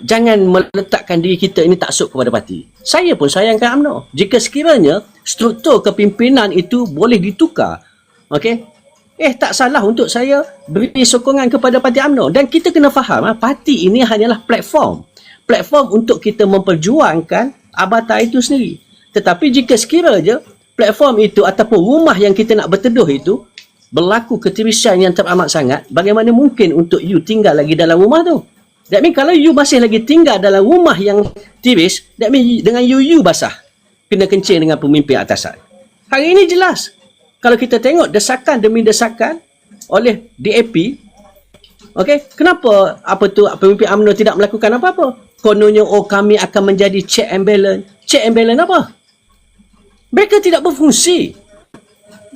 jangan meletakkan diri kita ini taksub kepada parti. Saya pun sayangkan UMNO. Jika sekiranya struktur kepimpinan itu boleh ditukar, okey, tak salah untuk saya beri sokongan kepada parti UMNO. Dan kita kena faham, parti ini hanyalah platform untuk kita memperjuangkan Abata itu sendiri. Tetapi jika sekiranya platform itu ataupun rumah yang kita nak berteduh itu berlaku ketirisan yang teramat sangat, bagaimana mungkin untuk you tinggal lagi dalam rumah tu? That mean kalau you masih lagi tinggal dalam rumah yang tiris, that mean dengan you basah, kena kencing dengan pemimpin atasan. Hari ini jelas. Kalau kita tengok desakan demi desakan oleh DAP, okey, kenapa pemimpin UMNO tidak melakukan apa-apa? Kononnya kami akan menjadi check and balance. Check and balance apa? Mereka tidak berfungsi.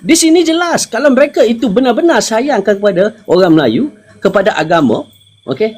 Di sini jelas kalau mereka itu benar-benar sayangkan kepada orang Melayu, kepada agama, okey.